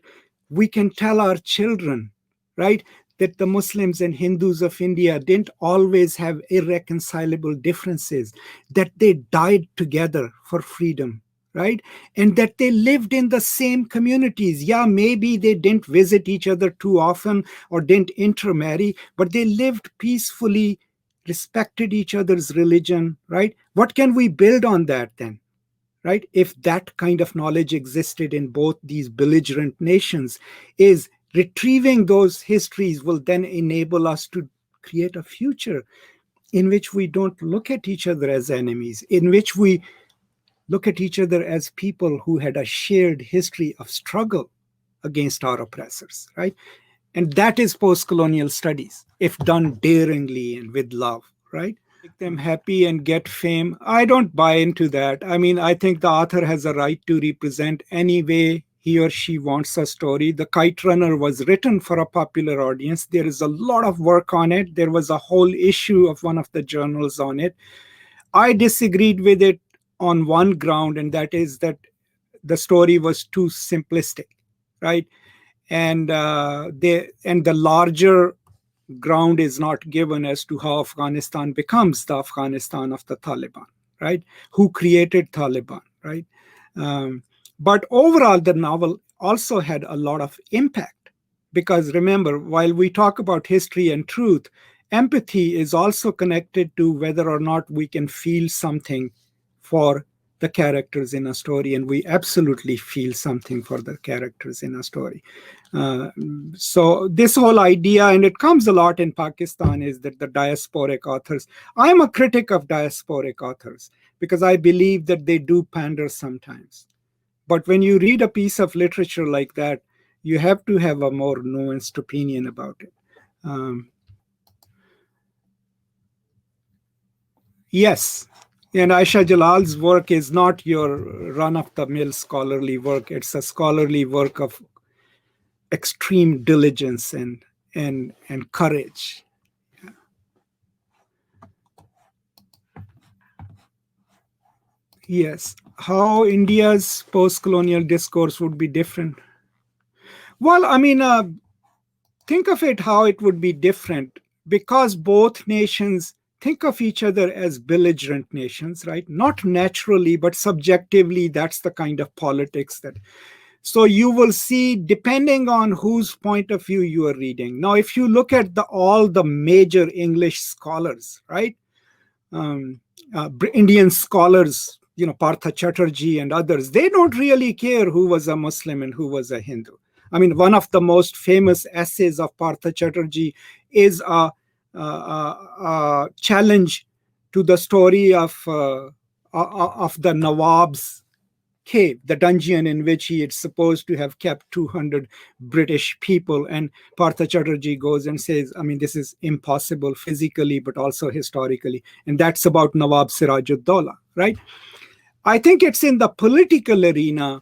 we can tell our children, right, that the Muslims and Hindus of India didn't always have irreconcilable differences, that they died together for freedom, right? And that they lived in the same communities. Yeah, maybe they didn't visit each other too often or didn't intermarry, but they lived peacefully, respected each other's religion, right? What can we build on that then? Right? If that kind of knowledge existed in both these belligerent nations, is retrieving those histories will then enable us to create a future in which we don't look at each other as enemies, in which we look at each other as people who had a shared history of struggle against our oppressors, right? And that is post-colonial studies, if done daringly and with love, right? Make them happy and get fame. I don't buy into that. I mean, I think the author has a right to represent any way he or she wants a story. The Kite Runner was written for a popular audience. There is a lot of work on it. There was a whole issue of one of the journals on it. I disagreed with it on one ground, and that is that the story was too simplistic, right? And the larger ground is not given as to how Afghanistan becomes the Afghanistan of the Taliban, right? Who created Taliban, right? But overall, the novel also had a lot of impact, because remember, while we talk about history and truth, empathy is also connected to whether or not we can feel something for the characters in a story, and we absolutely feel something for the characters in a story. So this whole idea, and it comes a lot in Pakistan, is that the diasporic authors, I'm a critic of diasporic authors because I believe that they do pander sometimes. But when you read a piece of literature like that, you have to have a more nuanced opinion about it. Yes. And Aisha Jalal's work is not your run-of-the-mill scholarly work. It's a scholarly work of extreme diligence and courage. Yes. How India's post-colonial discourse would be different? Well, I mean, think of it how it would be different, because both nations think of each other as belligerent nations, right? Not naturally, but subjectively, that's the kind of politics that. So you will see, depending on whose point of view you are reading. Now, if you look at all the major English scholars, right? Indian scholars, Partha Chatterjee and others, they don't really care who was a Muslim and who was a Hindu. I mean, one of the most famous essays of Partha Chatterjee is a challenge to the story of the Nawab's cave, the dungeon in which he is supposed to have kept 200 British people. And Partha Chatterjee goes and says, I mean, this is impossible physically, but also historically. And that's about Nawab Sirajuddaulah, right? I think it's in the political arena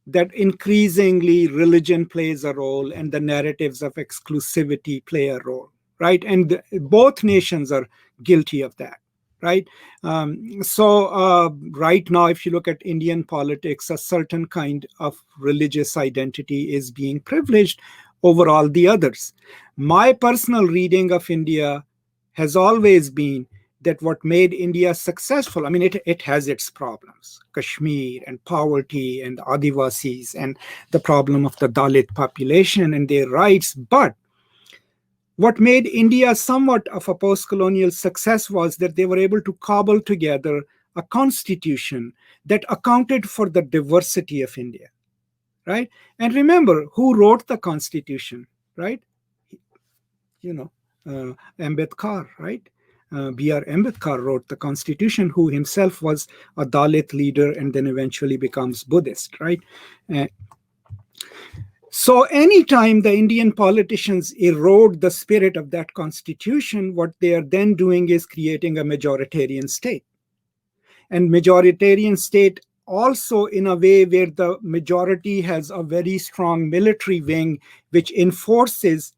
that increasingly religion plays a role and the narratives of exclusivity play a role, right? And both nations are guilty of that, right? So right now, if you look at Indian politics, a certain kind of religious identity is being privileged over all the others. My personal reading of India has always been that what made India successful, I mean, it has its problems, Kashmir and poverty and Adivasis and the problem of the Dalit population and their rights. But what made India somewhat of a post-colonial success was that they were able to cobble together a constitution that accounted for the diversity of India, right? And remember, who wrote the constitution, right? Ambedkar, right? B.R. Ambedkar wrote the constitution, who himself was a Dalit leader and then eventually becomes Buddhist, right? So anytime the Indian politicians erode the spirit of that constitution, what they are then doing is creating a majoritarian state. And majoritarian state also in a way where the majority has a very strong military wing, which enforces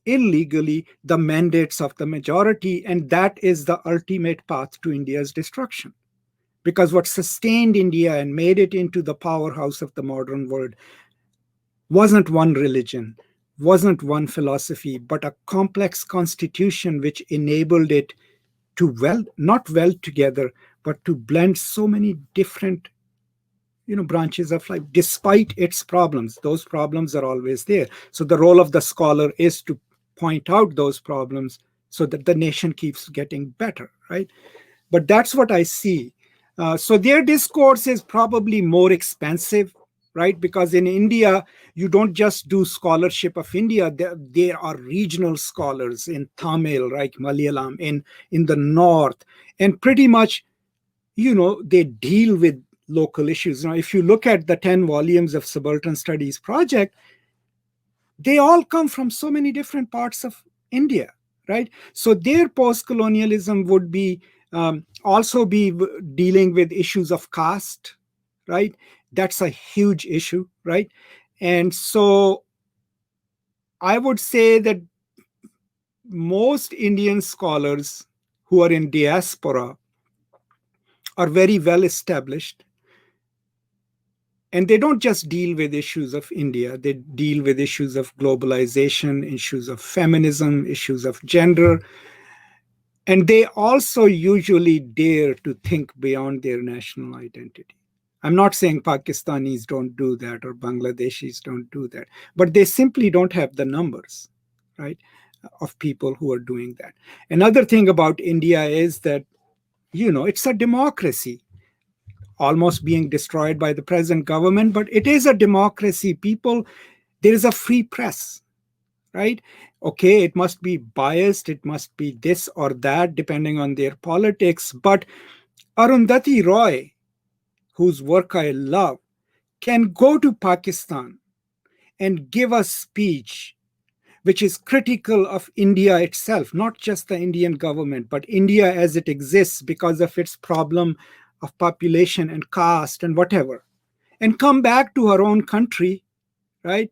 illegally the mandates of the majority, and that is the ultimate path to India's destruction. Because what sustained India and made it into the powerhouse of the modern world wasn't one religion, wasn't one philosophy, but a complex constitution which enabled it to not weld together, but to blend so many different branches of life, despite its problems. Those problems are always there. So the role of the scholar is to point out those problems so that the nation keeps getting better, right? But that's what I see. So their discourse is probably more expensive, right? Because in India, you don't just do scholarship of India. There are regional scholars in Tamil, right? Malayalam, in the north. And pretty much, they deal with local issues. Now, if you look at the 10 volumes of Subaltern Studies Project, they all come from so many different parts of India, right? So their post-colonialism would be also be dealing with issues of caste, right? That's a huge issue, right? And so I would say that most Indian scholars who are in diaspora are very well established. And they don't just deal with issues of India, they deal with issues of globalization, issues of feminism, issues of gender. And they also usually dare to think beyond their national identity. I'm not saying Pakistanis don't do that or Bangladeshis don't do that, but they simply don't have the numbers, right, of people who are doing that. Another thing about India is that, it's a democracy, almost being destroyed by the present government, but it is a democracy. People, there is a free press, right? Okay, it must be biased, it must be this or that, depending on their politics. But Arundhati Roy, whose work I love, can go to Pakistan and give a speech which is critical of India itself, not just the Indian government, but India as it exists because of its problem of population and caste and whatever, and come back to her own country, right?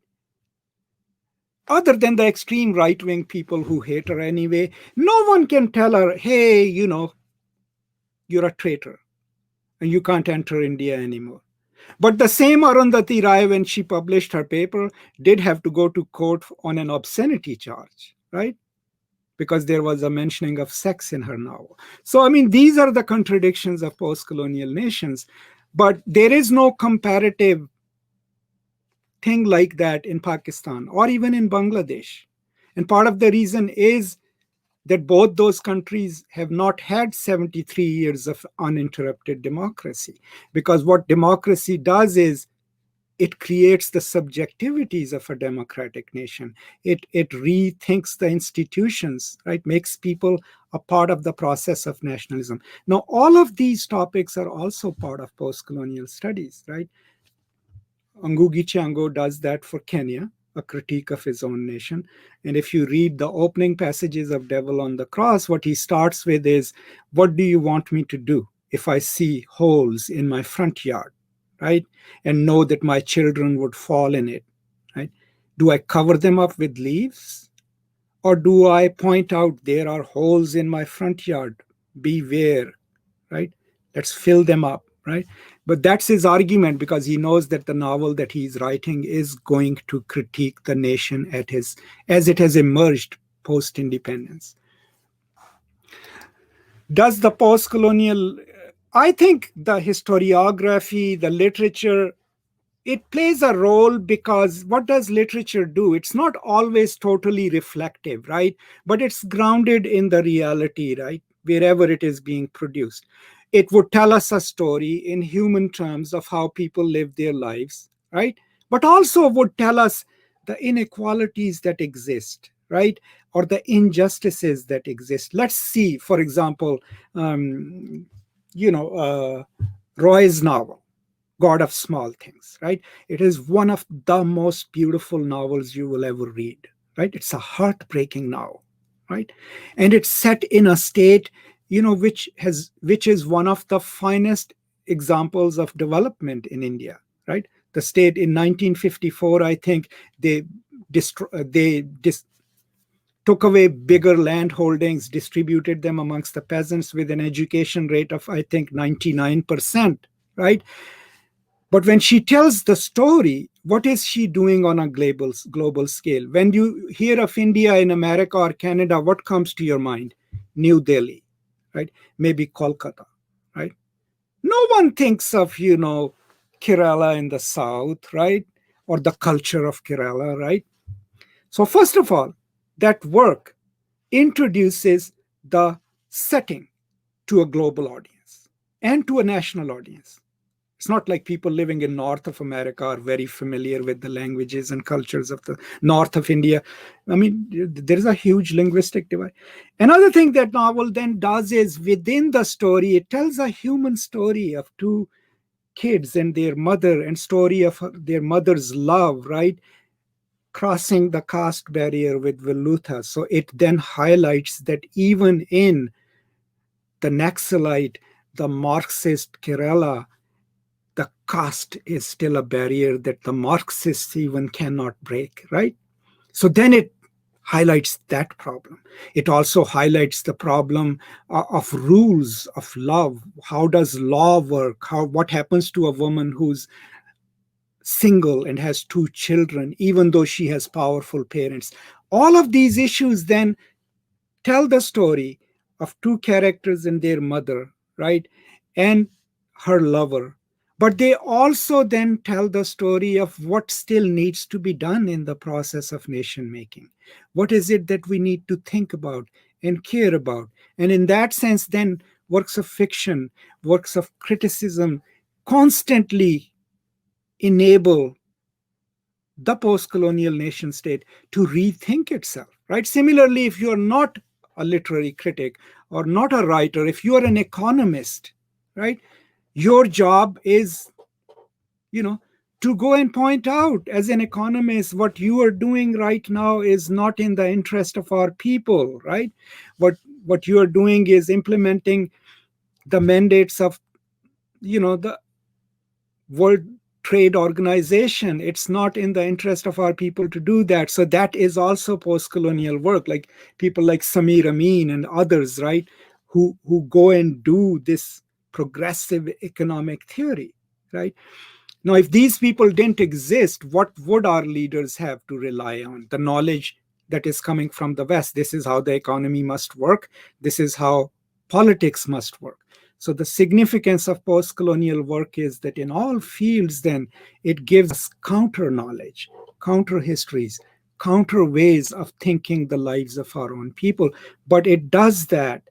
Other than the extreme right-wing people who hate her anyway, no one can tell her, hey, you're a traitor and you can't enter India anymore. But the same Arundhati Rai, when she published her paper, did have to go to court on an obscenity charge, right? Because there was a mentioning of sex in her novel. So, I mean, these are the contradictions of post-colonial nations. But there is no comparative thing like that in Pakistan or even in Bangladesh. And part of the reason is that both those countries have not had 73 years of uninterrupted democracy. Because what democracy does is it creates the subjectivities of a democratic nation. It rethinks the institutions, right? Makes people a part of the process of nationalism. Now, all of these topics are also part of post-colonial studies, right? Ngugi Thiong'o does that for Kenya, a critique of his own nation. And if you read the opening passages of Devil on the Cross, what he starts with is, what do you want me to do if I see holes in my front yard, right? And know that my children would fall in it, right? Do I cover them up with leaves? Or do I point out there are holes in my front yard? Beware, right? Let's fill them up, right? But that's his argument, because he knows that the novel that he's writing is going to critique the nation as it has emerged post-independence. Does the post-colonial, I think the historiography, the literature, it plays a role, because what does literature do? It's not always totally reflective, right? But it's grounded in the reality, right? Wherever it is being produced. It would tell us a story in human terms of how people live their lives, right? But also would tell us the inequalities that exist, right? Or the injustices that exist. Let's see, for example, Roy's novel, God of Small Things, right? It is one of the most beautiful novels you will ever read, right? It's a heartbreaking novel, right? And it's set in a state, which is one of the finest examples of development in India, right? The state in 1954, I think, they took away bigger land holdings, distributed them amongst the peasants with an education rate of, I think, 99%, right? But when she tells the story, what is she doing on a global scale? When you hear of India in America or Canada, what comes to your mind? New Delhi, right? Maybe Kolkata, right? No one thinks of, Kerala in the south, right? Or the culture of Kerala, right? So first of all, that work introduces the setting to a global audience and to a national audience. It's not like people living in North of America are very familiar with the languages and cultures of the North of India. I mean, there is a huge linguistic divide. Another thing that novel then does is, within the story, it tells a human story of two kids and their mother, and story of their mother's love, right? Crossing the caste barrier with Velutha. So it then highlights that even in the Naxalite, the Marxist Kerala, the caste is still a barrier that the Marxists even cannot break, right? So then it highlights that problem. It also highlights the problem of rules of love. How does law work? What happens to a woman who's single and has two children, even though she has powerful parents? All of these issues then tell the story of two characters and their mother, right? And her lover. But they also then tell the story of what still needs to be done in the process of nation making. What is it that we need to think about and care about? And in that sense, then works of fiction, works of criticism constantly enable the post-colonial nation state to rethink itself, right? Similarly, if you're not a literary critic or not a writer, if you're an economist, right, your job is, to go and point out as an economist what you are doing right now is not in the interest of our people, right? What you are doing is implementing the mandates of, the World Trade Organization. It's not in the interest of our people to do that. So that is also post-colonial work, like people like Samir Amin and others, right, who go and do this progressive economic theory, right? Now, if these people didn't exist, what would our leaders have to rely on? The knowledge that is coming from the West. This is how the economy must work. This is how politics must work. So the significance of post-colonial work is that in all fields, then, it gives us counter knowledge, counter histories, counter ways of thinking the lives of our own people. But it does that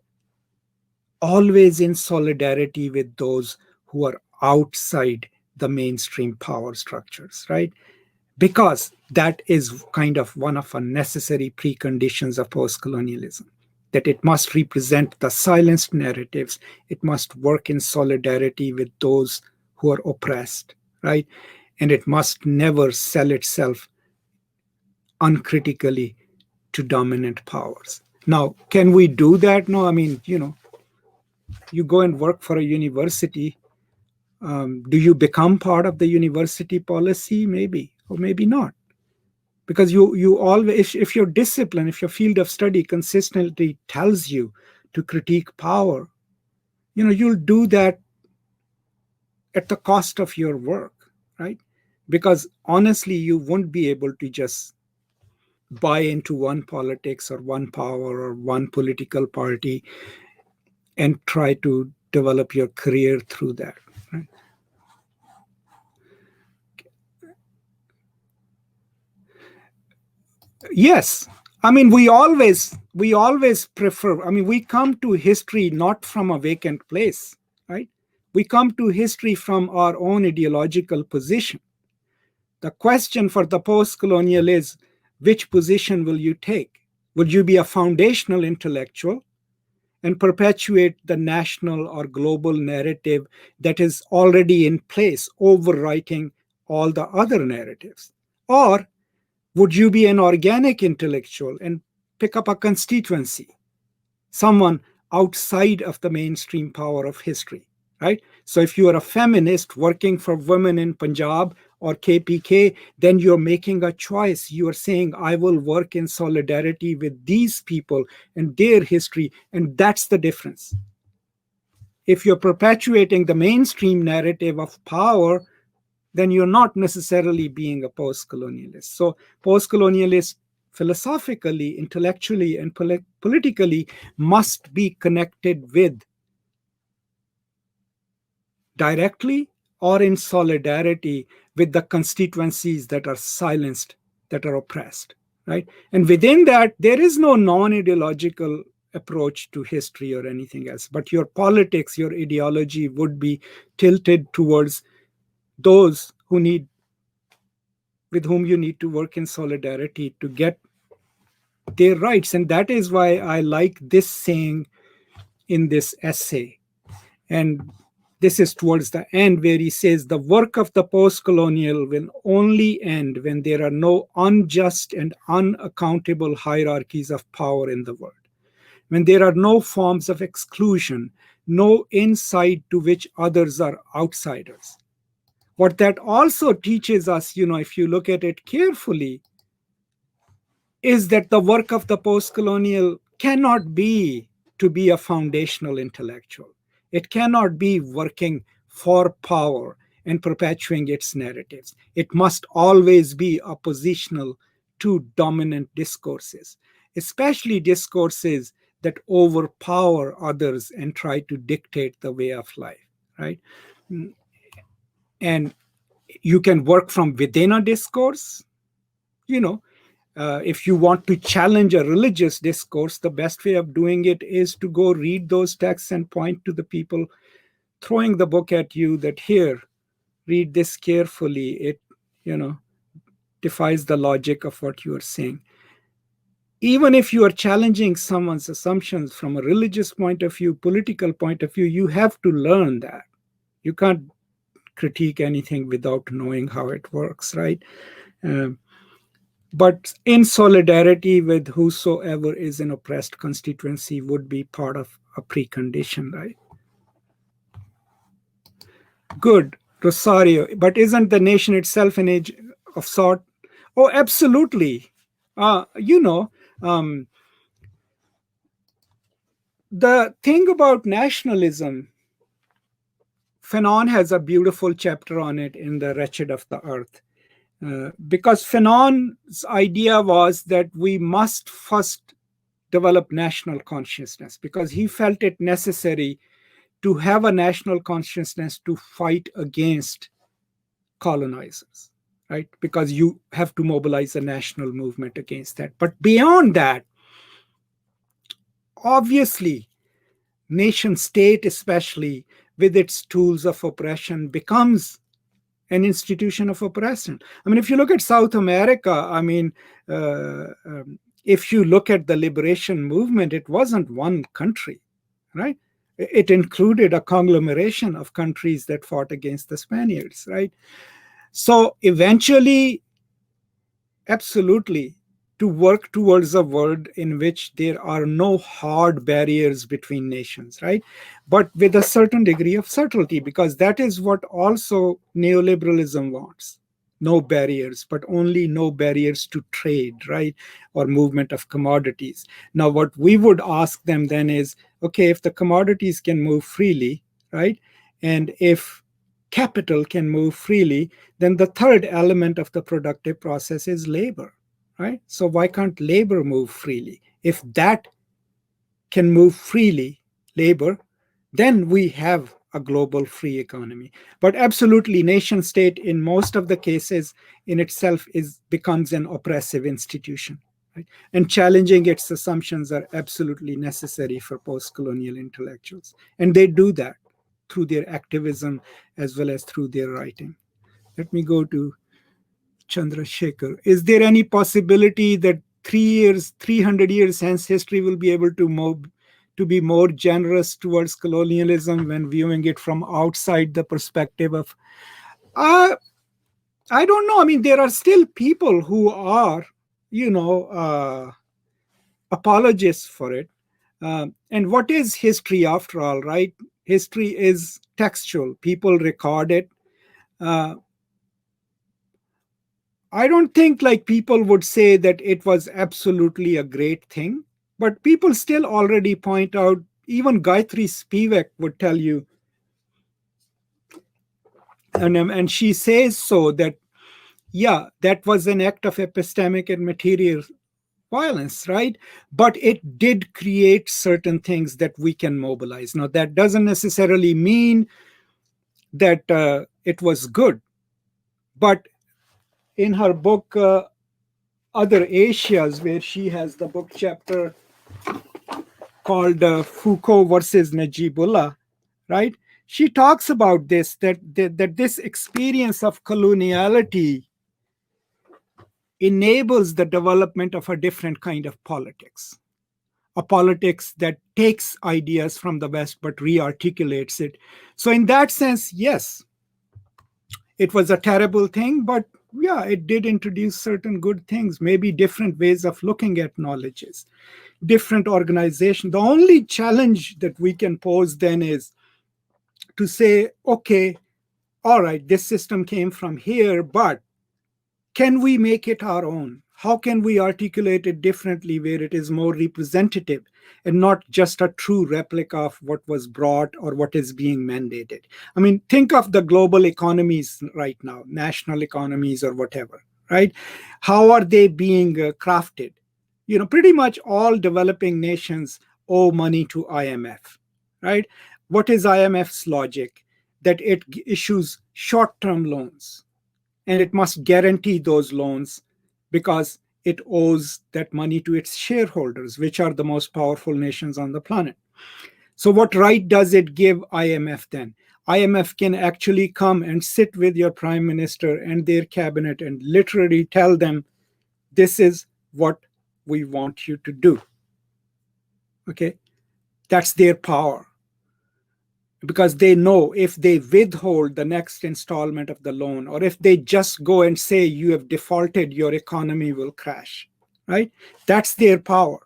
always in solidarity with those who are outside the mainstream power structures, right? Because that is kind of one of the necessary preconditions of post-colonialism, that it must represent the silenced narratives. It must work in solidarity with those who are oppressed, right? And it must never sell itself uncritically to dominant powers. Now, can we do that? No, I mean, you go and work for a university. Do you become part of the university policy? Maybe, or maybe not. Because you always, if your discipline, if your field of study consistently tells you to critique power, you'll do that at the cost of your work, right? Because honestly, you won't be able to just buy into one politics or one power or one political party and try to develop your career through that, right? Yes. I mean, we always prefer, I mean, we come to history not from a vacant place, right? We come to history from our own ideological position. The question for the post-colonial is, which position will you take? Would you be a foundational intellectual and perpetuate the national or global narrative that is already in place, overwriting all the other narratives? Or would you be an organic intellectual and pick up a constituency, someone outside of the mainstream power of history, right? So if you are a feminist working for women in Punjab or KPK, then you're making a choice. You are saying, I will work in solidarity with these people and their history, and that's the difference. If you're perpetuating the mainstream narrative of power, then you're not necessarily being a post-colonialist. So post-colonialist philosophically, intellectually, and politically must be connected with directly or in solidarity with the constituencies that are silenced, that are oppressed, right? And within that, there is no non-ideological approach to history or anything else, but your politics, your ideology would be tilted towards those with whom you need to work in solidarity to get their rights. And that is why I like this saying in this essay. And this is towards the end, where he says, the work of the post-colonial will only end when there are no unjust and unaccountable hierarchies of power in the world, when there are no forms of exclusion, no inside to which others are outsiders. What that also teaches us, if you look at it carefully, is that the work of the post-colonial cannot be to be a foundational intellectual. It cannot be working for power and perpetuating its narratives. It must always be oppositional to dominant discourses, especially discourses that overpower others and try to dictate the way of life, right? And you can work from within a discourse, if you want to challenge a religious discourse, the best way of doing it is to go read those texts and point to the people throwing the book at you that, here, read this carefully. It, defies the logic of what you are saying. Even if you are challenging someone's assumptions from a religious point of view, political point of view, you have to learn that. You can't critique anything without knowing how it works, right? But in solidarity with whosoever is an oppressed constituency would be part of a precondition, right? Good, Rosario. But isn't the nation itself an age of sort? Oh, absolutely. The thing about nationalism, Fanon has a beautiful chapter on it in The Wretched of the Earth. Because Fanon's idea was that we must first develop national consciousness, because he felt it necessary to have a national consciousness to fight against colonizers, right? Because you have to mobilize a national movement against that. But beyond that, obviously, nation state, especially with its tools of oppression, becomes an institution of oppression. I mean, if you look at South America, if you look at the liberation movement, it wasn't one country, right? It included a conglomeration of countries that fought against the Spaniards, right? So eventually, absolutely, to work towards a world in which there are no hard barriers between nations, right? But with a certain degree of subtlety, because that is what also neoliberalism wants. No barriers, but only no barriers to trade, right? Or movement of commodities. Now, what we would ask them then is, okay, if the commodities can move freely, right? And if capital can move freely, then the third element of the productive process is labor. Right? So why can't labor move freely? If that can move freely, labor, then we have a global free economy. But absolutely, nation state in most of the cases in itself becomes an oppressive institution. Right? And challenging its assumptions are absolutely necessary for post-colonial intellectuals. And they do that through their activism as well as through their writing. Let me go to Chandrasekhar. Is there any possibility that 300 years hence, history will be able to be more generous towards colonialism when viewing it from outside the perspective of? I don't know. I mean, there are still people who are, apologists for it. And what is history after all, right? History is textual. People record it. I don't think like people would say that it was absolutely a great thing, but people still already point out, even Gayatri Spivak would tell you, and she says so, that, yeah, that was an act of epistemic and material violence, right? But it did create certain things that we can mobilize. Now, that doesn't necessarily mean that it was good, but in her book, Other Asias, where she has the book chapter called Foucault versus Najibullah, right? She talks about this, that this experience of coloniality enables the development of a different kind of politics, a politics that takes ideas from the West but re-articulates it. So in that sense, yes, it was a terrible thing, but yeah, it did introduce certain good things, maybe different ways of looking at knowledges, different organization. The only challenge that we can pose then is to say, okay, all right, this system came from here, but can we make it our own? How can we articulate it differently where it is more representative and not just a true replica of what was brought or what is being mandated? I mean, think of the global economies right now, national economies or whatever, right? How are they being crafted? You know, pretty much all developing nations owe money to IMF, right? What is IMF's logic? That it issues short term loans and it must guarantee those loans because it owes that money to its shareholders, which are the most powerful nations on the planet. So, what right does it give IMF then? IMF can actually come and sit with your prime minister and their cabinet and literally tell them, this is what we want you to do. Okay? That's their power. Because they know if they withhold the next installment of the loan, or if they just go and say you have defaulted, your economy will crash, right? That's their power.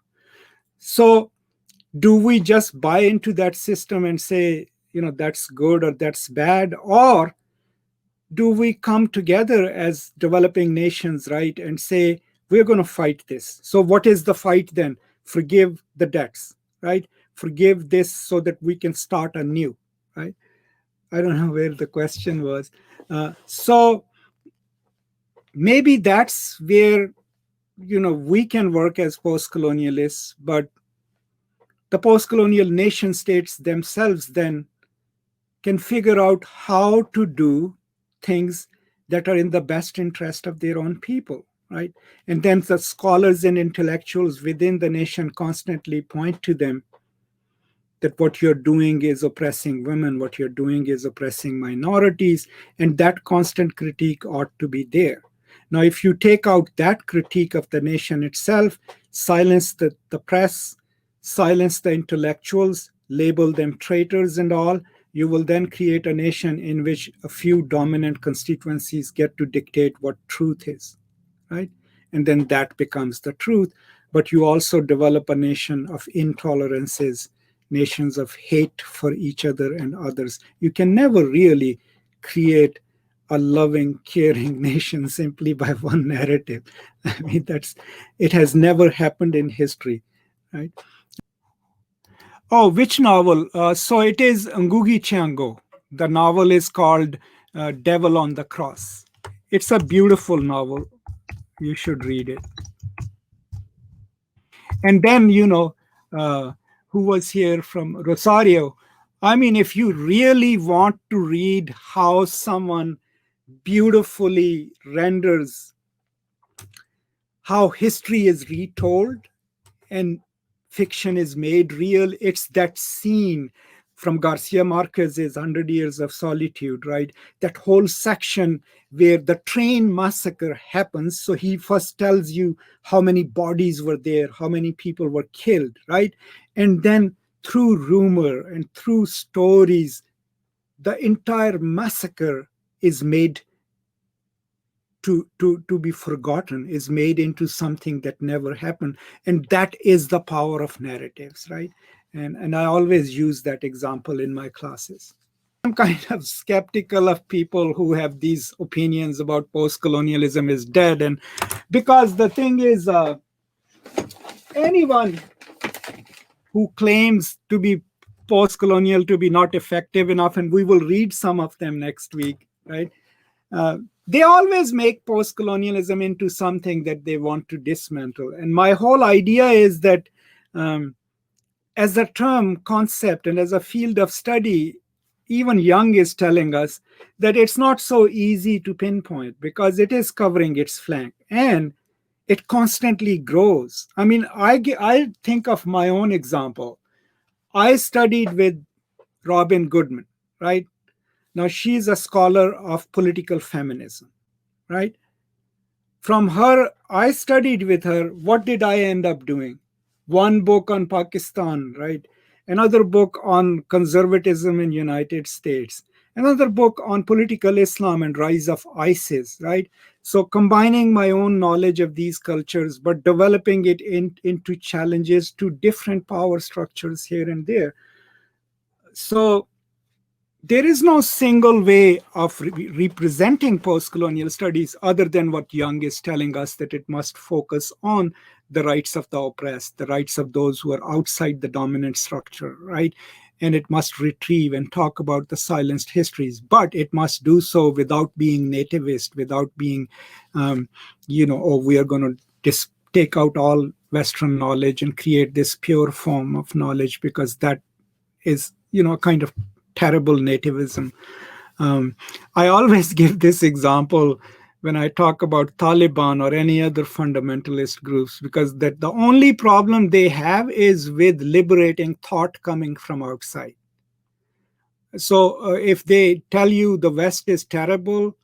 So do we just buy into that system and say, you know, that's good or that's bad? Or do we come together as developing nations, right, and say, we're going to fight this? So what is the fight then? Forgive the debts, right? Forgive this so that we can start anew, right? I don't know where the question was. So maybe that's where, you know, we can work as post-colonialists, but the post-colonial nation states themselves then can figure out how to do things that are in the best interest of their own people, right? And then the scholars and intellectuals within the nation constantly point to them that what you're doing is oppressing women, what you're doing is oppressing minorities, and that constant critique ought to be there. Now, if you take out that critique of the nation itself, silence the press, silence the intellectuals, label them traitors and all, you will then create a nation in which a few dominant constituencies get to dictate what truth is, right? And then that becomes the truth. But you also develop a nation of intolerances, nations of hate for each other and others. You can never really create a loving, caring nation simply by one narrative. I mean, it has never happened in history, right? Oh, which novel? So it is Ngugi Chiango. The novel is called Devil on the Cross. It's a beautiful novel. You should read it. And then, you know, who was here from Rosario? I mean, if you really want to read how someone beautifully renders how history is retold and fiction is made real, it's that scene from Garcia Marquez's 100 Years of Solitude, right? That whole section where the train massacre happens. So he first tells you how many bodies were there, how many people were killed, right? And then through rumor and through stories, the entire massacre is made to be forgotten, is made into something that never happened. And that is the power of narratives, right? And I always use that example in my classes. I'm kind of skeptical of people who have these opinions about post-colonialism is dead. And because the thing is, anyone who claims to be post-colonial to be not effective enough, and we will read some of them next week, right? They always make post-colonialism into something that they want to dismantle. And my whole idea is that as a term, concept, and as a field of study, even Young is telling us that it's not so easy to pinpoint because it is covering its flank and it constantly grows. I mean, I think of my own example. I studied with Robin Goodman, right? Now, she's a scholar of political feminism, right? From her, I studied with her. What did I end up doing? One book on Pakistan, right? Another book on conservatism in United States. Another book on political Islam and rise of ISIS, right? So combining my own knowledge of these cultures, but developing it into challenges to different power structures here and there. So there is no single way of representing post-colonial studies other than what Young is telling us, that it must focus on the rights of the oppressed, the rights of those who are outside the dominant structure, right? And it must retrieve and talk about the silenced histories, but it must do so without being nativist, without being, oh, we are going to take out all Western knowledge and create this pure form of knowledge, because that is, a kind of terrible nativism. I always give this example when I talk about Taliban or any other fundamentalist groups, because that the only problem they have is with liberating thought coming from outside. So if they tell you the West is terrible,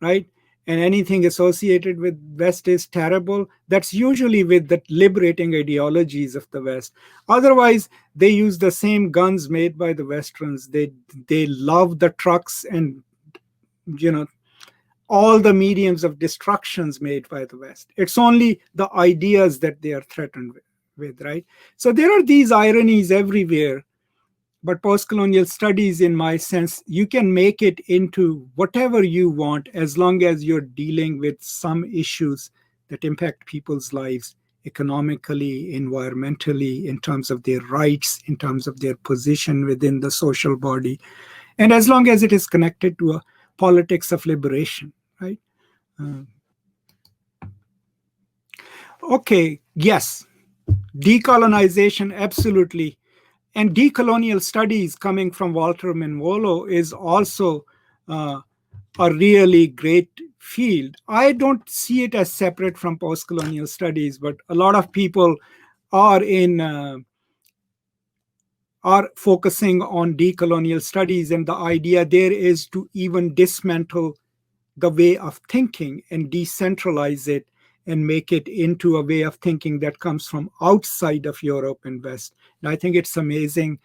right, and anything associated with West is terrible, that's usually with the liberating ideologies of the West. Otherwise, they use the same guns made by the Westerns. They love the trucks and, all the mediums of destructions made by the West. It's only the ideas that they are threatened with, right? So there are these ironies everywhere. But post-colonial studies, in my sense, you can make it into whatever you want as long as you're dealing with some issues that impact people's lives economically, environmentally, in terms of their rights, in terms of their position within the social body, and as long as it is connected to a politics of liberation, right? Okay, yes, decolonization, absolutely. And decolonial studies coming from Walter Menvolo is also a really great field. I don't see it as separate from post-colonial studies, but a lot of people are focusing on decolonial studies, and the idea there is to even dismantle the way of thinking and decentralize it and make it into a way of thinking that comes from outside of Europe and West. And I think it's amazing.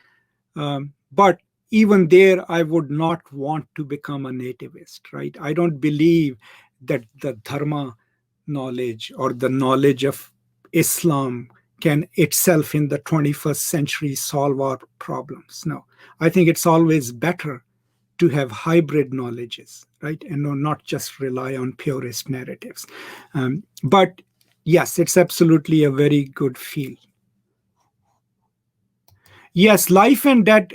But even there, I would not want to become a nativist, right? I don't believe that the Dharma knowledge or the knowledge of Islam can itself in the 21st century solve our problems. No, I think it's always better to have hybrid knowledges, right? And not just rely on purist narratives. But yes, it's absolutely a very good field. Yes, Life and Debt,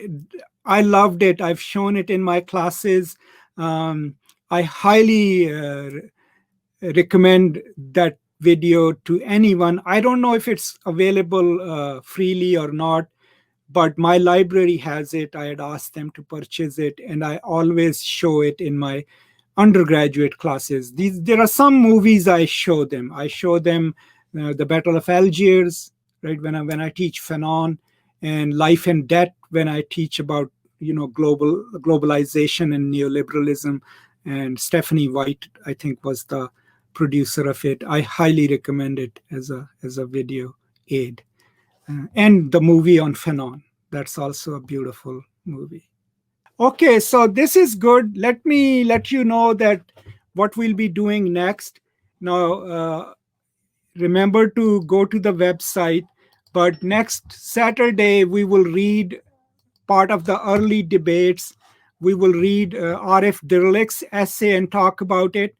I loved it. I've shown it in my classes. I highly recommend that video to anyone. I don't know if it's available freely or not, but my library has it. I had asked them to purchase it, and I always show it in my undergraduate classes. There are some movies I show them. I show them the Battle of Algiers, right? When I teach Fanon, and Life and Debt when I teach about globalization and neoliberalism. And Stephanie White, I think, was the producer of it. I highly recommend it as a video aid. And the movie on Fanon, that's also a beautiful movie. Okay, so this is good. Let me let you know that what we'll be doing next. Now, remember to go to the website, but next Saturday we will read part of the early debates. We will read R.F. Dirlich's essay and talk about it.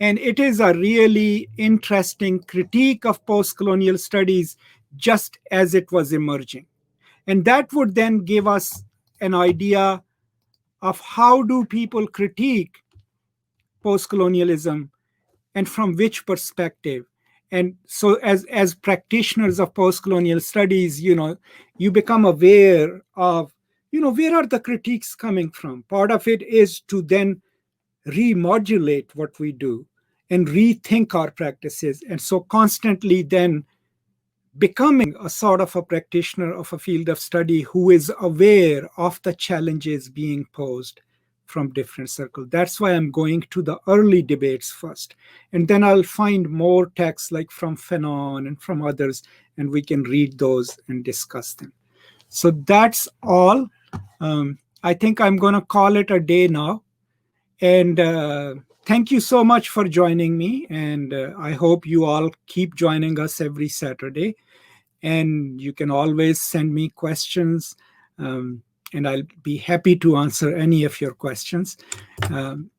And it is a really interesting critique of post-colonial studies just as it was emerging. And that would then give us an idea of how do people critique post-colonialism and from which perspective. And so as practitioners of post-colonial studies, you become aware of, where are the critiques coming from? Part of it is to then remodulate what we do and rethink our practices. And so constantly then becoming a sort of a practitioner of a field of study who is aware of the challenges being posed from different circles. That's why I'm going to the early debates first. And then I'll find more texts like from Fanon and from others, and we can read those and discuss them. So that's all. I think I'm going to call it a day now. And thank you so much for joining me. And I hope you all keep joining us every Saturday. And you can always send me questions. and I'll be happy to answer any of your questions. And,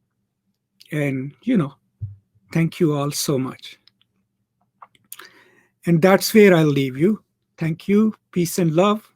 thank you all so much. And that's where I'll leave you. Thank you. Peace and love.